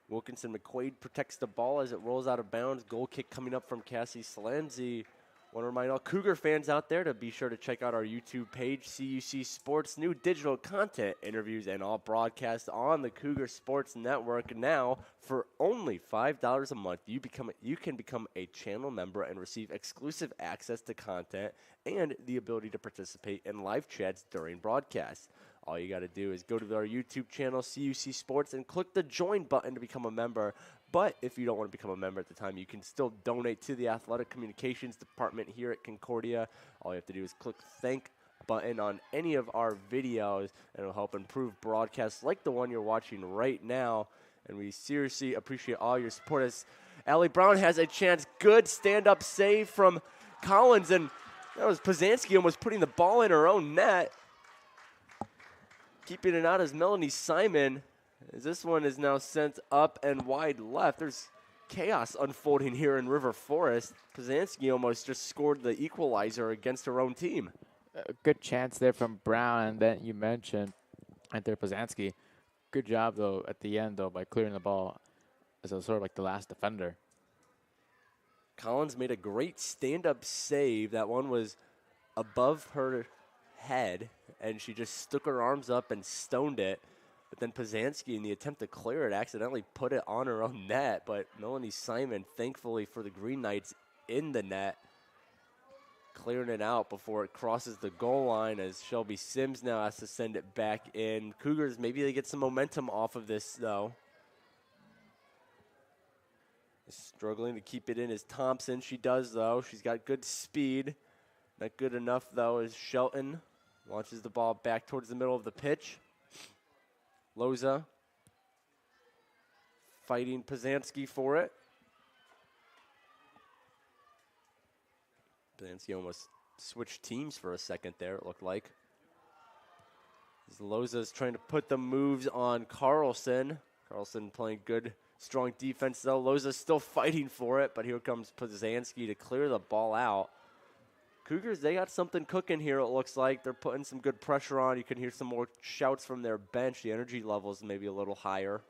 Wilkinson McQuaid protects the ball as it rolls out of bounds. Goal kick coming up from Cassie Salenzi. Want to remind all Cougar fans out there to be sure to check out our YouTube page, CUC Sports, new digital content, interviews, and all broadcasts on the Cougar Sports Network. Now, for only $5 a month, you can become a channel member and receive exclusive access to content and the ability to participate in live chats during broadcasts. All you got to do is go to our YouTube channel, CUC Sports, and click the join button to become a member. But if you don't want to become a member at the time, you can still donate to the Athletic Communications Department here at Concordia. All you have to do is click thank button on any of our videos, and it'll help improve broadcasts like the one you're watching right now. And we seriously appreciate all your support. As Allie Brown has a chance, good stand-up save from Collins, and that was Posanski almost putting the ball in her own net. Keeping it out is Melanie Simon. As this one is now sent up and wide left. There's chaos unfolding here in River Forest. Posanski almost just scored the equalizer against her own team. A good chance there from Brown, and then you mentioned Enter Posanski. Good job, though, at the end, though, by clearing the ball as a sort of like the last defender. Collins made a great stand-up save. That one was above her head, and she just stuck her arms up and stoned it. But then Posanski, in the attempt to clear it, accidentally put it on her own net. But Melanie Simon, thankfully for the Green Knights, in the net. clearing it out before it crosses the goal line as Shelby Sims now has to send it back in. Cougars, maybe they get some momentum off of this, though. Struggling to keep it in is Thompson. She does, though. She's got good speed. Not good enough, though, as Shelton launches the ball back towards the middle of the pitch. Loza fighting Pazanski for it. Pazanski almost switched teams for a second there, it looked like. As Loza's trying to put the moves on Carlson. Carlson playing good, strong defense, though. Loza's still fighting for it, but here comes Pazanski to clear the ball out. Cougars, they got something cooking here, it looks like. They're putting some good pressure on. You can hear some more shouts from their bench. The energy levels maybe a little higher.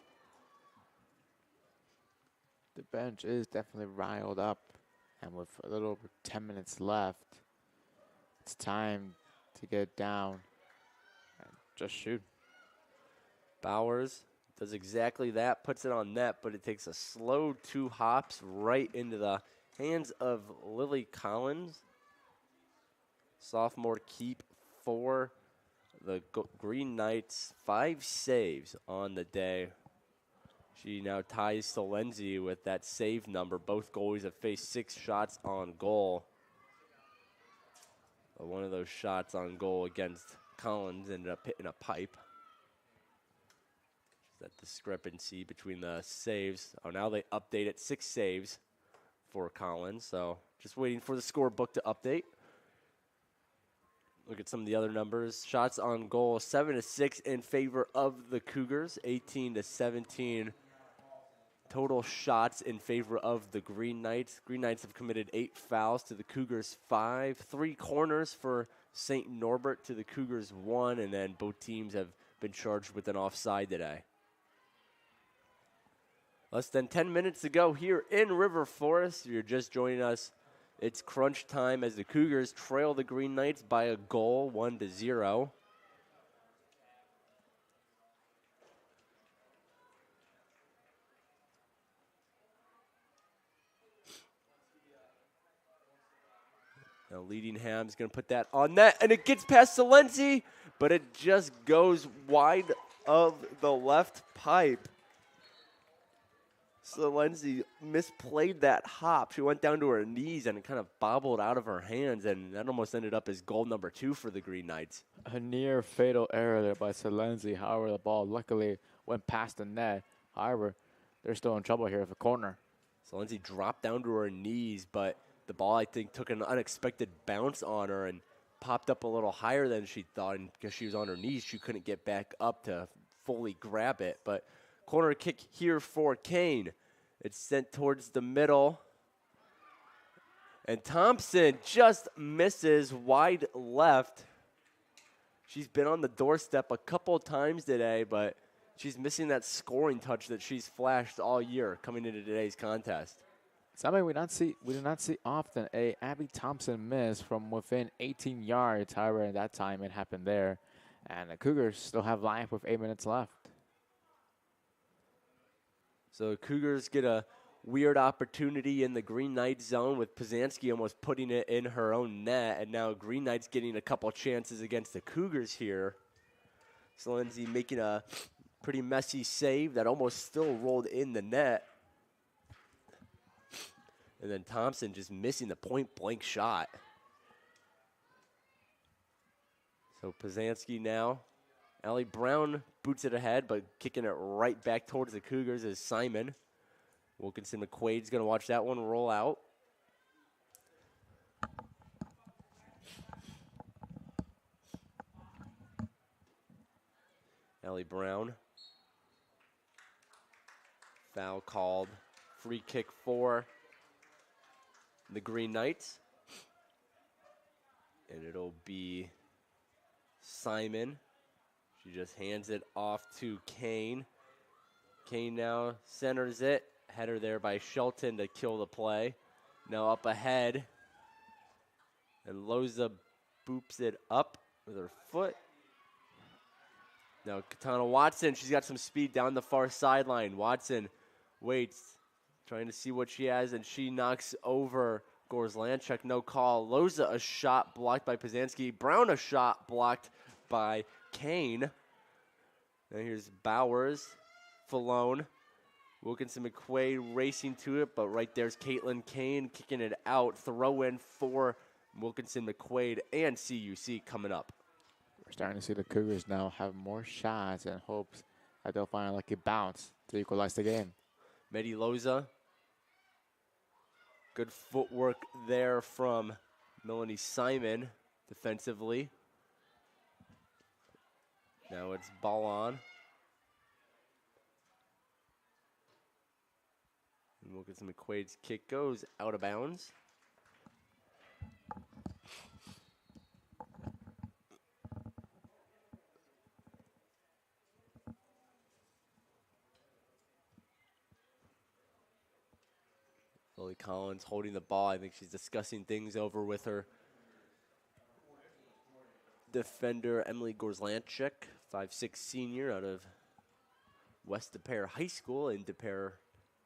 The bench is definitely riled up. And with a little over 10 minutes left, it's time to get down and just shoot. Bowers does exactly that, puts it on net, but it takes a slow 2 hops right into the hands of Lily Collins. Sophomore keep for the Green Knights. 5 saves on the day. She now ties Solenzi with that save number. Both goalies have faced 6 shots on goal. But one of those shots on goal against Collins ended up hitting a pipe. That discrepancy between the saves. Oh, now they update it. 6 saves for Collins. So just waiting for the scorebook to update. Look at some of the other numbers. Shots on goal, 7-6 in favor of the Cougars, 18-17. Total shots in favor of the Green Knights. Green Knights have committed 8 fouls to the Cougars 5. 3 corners for St. Norbert to the Cougars 1, and then both teams have been charged with an offside today. Less than 10 minutes to go here in River Forest. If you're just joining us, it's crunch time as the Cougars trail the Green Knights by a goal, 1-0. Now Leadingham's going to put that on net, and it gets past Solenzi, but it just goes wide of the left pipe. Solenzi misplayed that hop. She went down to her knees and it kind of bobbled out of her hands, and that almost ended up as goal number 2 for the Green Knights. A near fatal error there by Solenzi. However, the ball luckily went past the net. However, they're still in trouble here with a corner. Solenzi dropped down to her knees, but the ball, I think, took an unexpected bounce on her and popped up a little higher than she thought. And because she was on her knees, she couldn't get back up to fully grab it. But corner kick here for Kane. It's sent towards the middle. And Thompson just misses wide left. She's been on the doorstep a couple times today, but she's missing that scoring touch that she's flashed all year coming into today's contest. Something we do not see often. A Abby Thompson miss from within 18 yards. However, at that time it happened there. And the Cougars still have life with 8 minutes left. So Cougars get a weird opportunity in the Green Knights zone with Pazanski almost putting it in her own net. And now Green Knights getting a couple chances against the Cougars here. Solenzi making a pretty messy save that almost still rolled in the net. And then Thompson just missing the point-blank shot. So Pazanski now. Allie Brown boots it ahead, but kicking it right back towards the Cougars is Simon. Wilkinson McQuaid's going to watch that one roll out. Allie Brown. Foul called. Free kick for the Green Knights. And it'll be Simon. She just hands it off to Kane. Kane now centers it. Header there by Shelton to kill the play. Now up ahead. And Loza boops it up with her foot. Now Katana Watson, she's got some speed down the far sideline. Watson waits, trying to see what she has, and she knocks over Gorzlanchuk, no call. Loza, a shot blocked by Pazanski. Brown, a shot blocked by Kane. Now here's Bowers, Falone. Wilkinson McQuaid racing to it, but right there's Caitlin Kane kicking it out. Throw in for Wilkinson McQuaid and CUC coming up. We're starting to see the Cougars now have more shots and hopes that they'll find a lucky bounce to equalize the game. Medi Loza. Good footwork there from Melanie Simon defensively. Now it's ball on. And Wilkinson McQuaid's kick goes out of bounds. Lily Collins holding the ball. I think she's discussing things over with her defender, Emily Gorzlanchuk, 5'6" senior out of West De Pere High School in De Pere,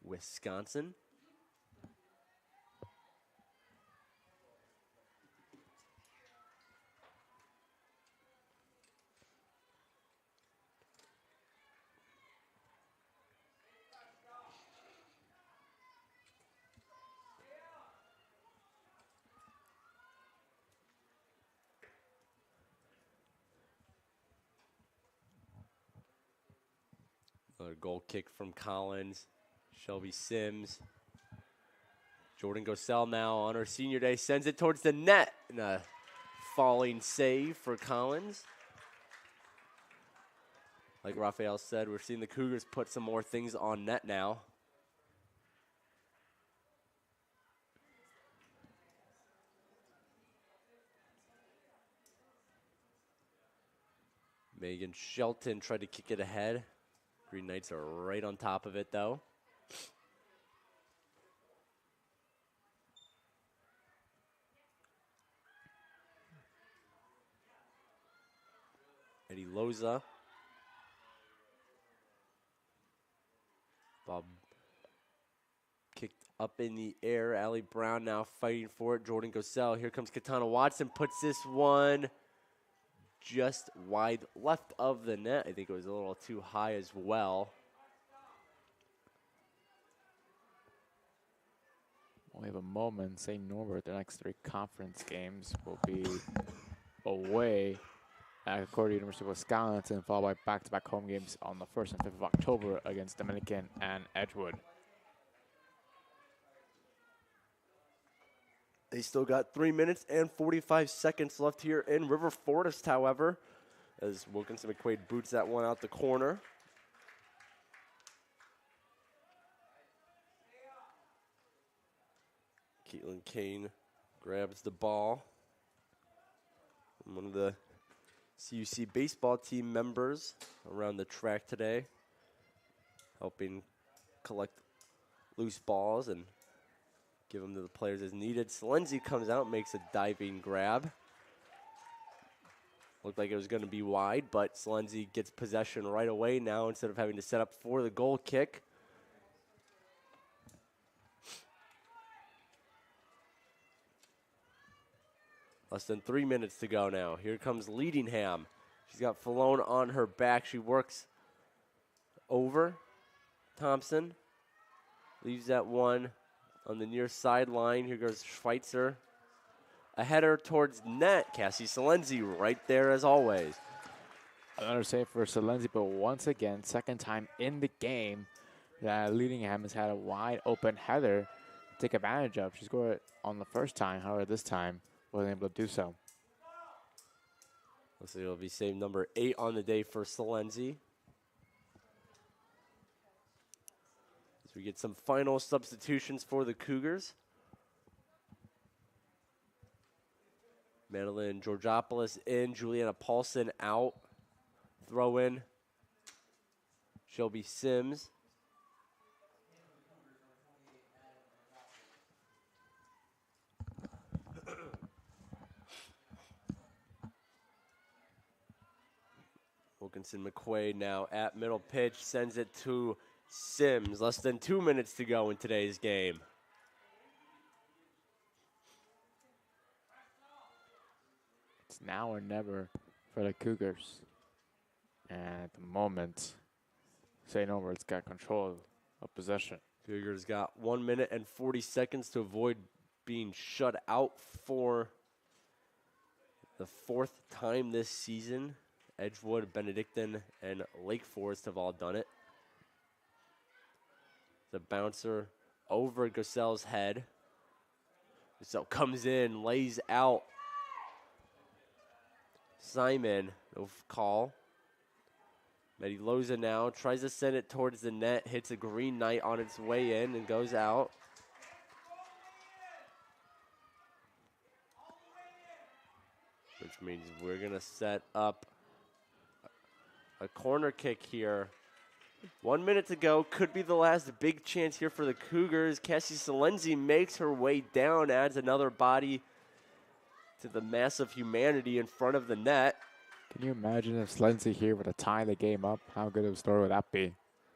Wisconsin. Another goal kick from Collins. Shelby Sims. Jordan Gosell now on her senior day sends it towards the net. And a falling save for Collins. Like Raphael said, we're seeing the Cougars put some more things on net now. Megan Shelton tried to kick it ahead. Green Knights are right on top of it, though. Eddie Loza. Bob kicked up in the air. Allie Brown now fighting for it. Jordan Gosell. Here comes Katana Watson. Puts this one just wide left of the net. I think it was a little too high as well. We have a moment. St. Norbert, the next 3 conference games will be away at Concordia University of Wisconsin, followed by back-to-back home games on the 1st and 5th of October against Dominican and Edgewood. They still got 3 minutes and 45 seconds left here in River Forest, however, as Wilkinson McQuaid boots that one out the corner. Caitlin Kane grabs the ball from one of the CUC baseball team members around the track today, helping collect loose balls and give them to the players as needed. Salenzi comes out, makes a diving grab. Looked like it was going to be wide, but Salenzi gets possession right away now instead of having to set up for the goal kick. Less than 3 minutes to go now. Here comes Leadingham. She's got Falone on her back. She works over Thompson. Leaves that one on the near sideline. Here goes Schweitzer. A header towards net. Cassie Salenzi right there as always. Another save for Salenzi, but once again, second time in the game that Leadingham has had a wide open header to take advantage of. She scored it on the first time, however this time wasn't able to do so. Looks like it'll be save number 8 on the day for Salenzi. As we get some final substitutions for the Cougars. Madeline Georgopoulos in, Juliana Paulson out. Throw in Shelby Sims. Wilkinson McQuaid now at middle pitch, sends it to Sims. Less than 2 minutes to go in today's game. now or never for the Cougars. And at the moment, St. Norbert's got control of possession. Cougars got 1 minute and 40 seconds to avoid being shut out for the fourth time this season. Edgewood, Benedictine, and Lake Forest have all done it. The bouncer over Gossel's head. Gossell comes in, lays out. Simon, no call. Mediloza now tries to send it towards the net, hits a Green Knight on its way in and goes out. Which means we're going to set up a corner kick here. 1 minute to go. Could be the last big chance here for the Cougars. Cassie Salenzi makes her way down, adds another body to the mass of humanity in front of the net. Can you imagine if Salenzi here would have tied the game up? How good of a story would that be?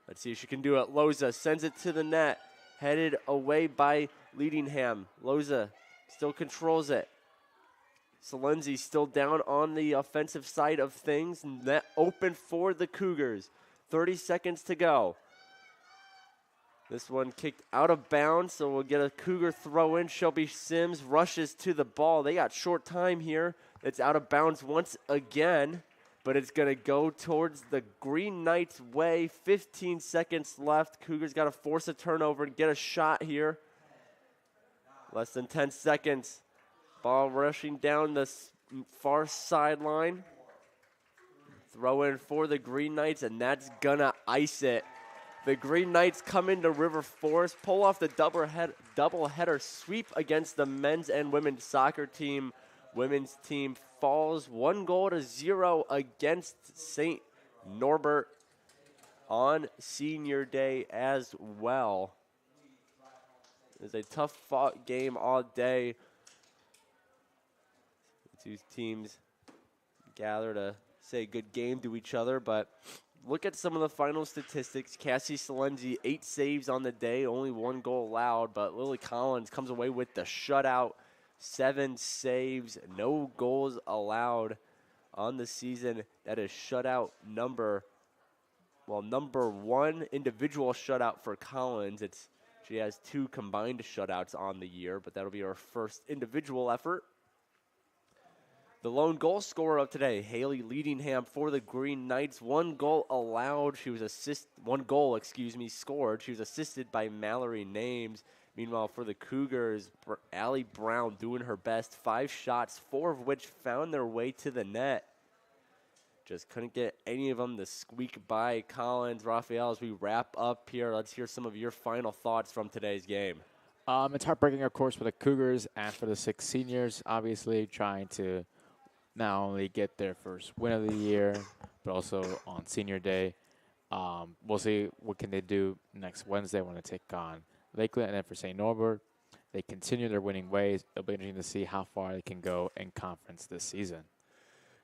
Let's see if she can do it. Loza sends it to the net. Headed away by Leadingham. Loza still controls it. Salenzi still down on the offensive side of things. Net open for the Cougars. 30 seconds to go. This one kicked out of bounds, so we'll get a Cougar throw in. Shelby Sims rushes to the ball. They got short time here. It's out of bounds once again, but it's going to go towards the Green Knights' way. 15 seconds left. Cougars got to force a turnover and get a shot here. Less than 10 seconds. Ball rushing down the far sideline. Throw in for the Green Knights, and that's going to ice it. The Green Knights come into River Forest, pull off the double-header sweep against the men's and women's soccer team. Women's team falls 1-0 against St. Norbert on senior day as well. It was a tough-fought game all day. The two teams gather to say good game to each other, but look at some of the final statistics. Cassie Salenzi, 8 saves on the day, only 1 goal allowed, but Lily Collins comes away with the shutout. 7 saves, no goals allowed on the season. That is shutout number 1 individual shutout for Collins. She has 2 combined shutouts on the year, but that'll be her first individual effort. The lone goal scorer of today, Haley Leadingham for the Green Knights. 1 goal allowed. 1 goal scored. She was assisted by Mallory Names. Meanwhile, for the Cougars, Allie Brown doing her best. 5 shots, 4 of which found their way to the net. Just couldn't get any of them to squeak by. Collins, Raphael, as we wrap up here, let's hear some of your final thoughts from today's game. It's heartbreaking, of course, for the Cougars and for the 6 seniors, obviously trying to not only get their first win of the year, but also on senior day. We'll see what can they do next Wednesday when they take on Lakeland. And then for St. Norbert, they continue their winning ways. It'll be interesting to see how far they can go in conference this season.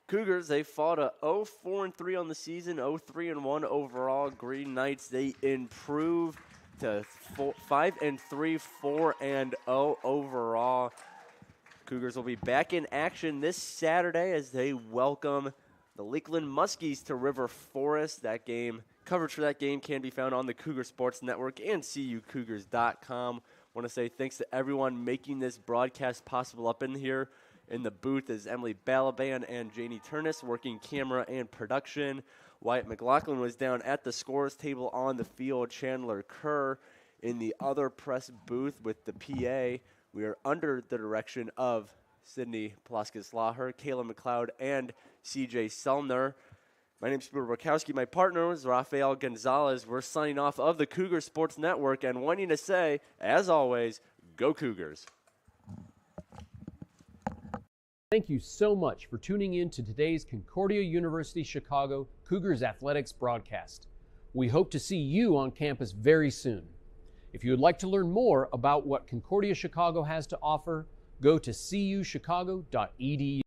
Cougars, they fall to 0-4-3 on the season, 0-3-1 overall. Green Knights, they improve to 5-3, 4-0 overall. Cougars will be back in action this Saturday as they welcome the Lakeland Muskies to River Forest. That game, coverage for that game can be found on the Cougar Sports Network and CUCougars.com. Want to say thanks to everyone making this broadcast possible. Up in here in the booth is Emily Balaban and Janie Turnus working camera and production. Wyatt McLaughlin was down at the scores table on the field. Chandler Kerr in the other press booth with the PA. We are under the direction of Sydney Palaskis-Laher, Kayla McLeod, and CJ Selner. My name is Peter Borkowski. My partner is Rafael Gonzalez. We're signing off of the Cougar Sports Network and wanting to say, as always, go Cougars. Thank you so much for tuning in to today's Concordia University Chicago Cougars Athletics broadcast. We hope to see you on campus very soon. If you would like to learn more about what Concordia Chicago has to offer, go to cuchicago.edu.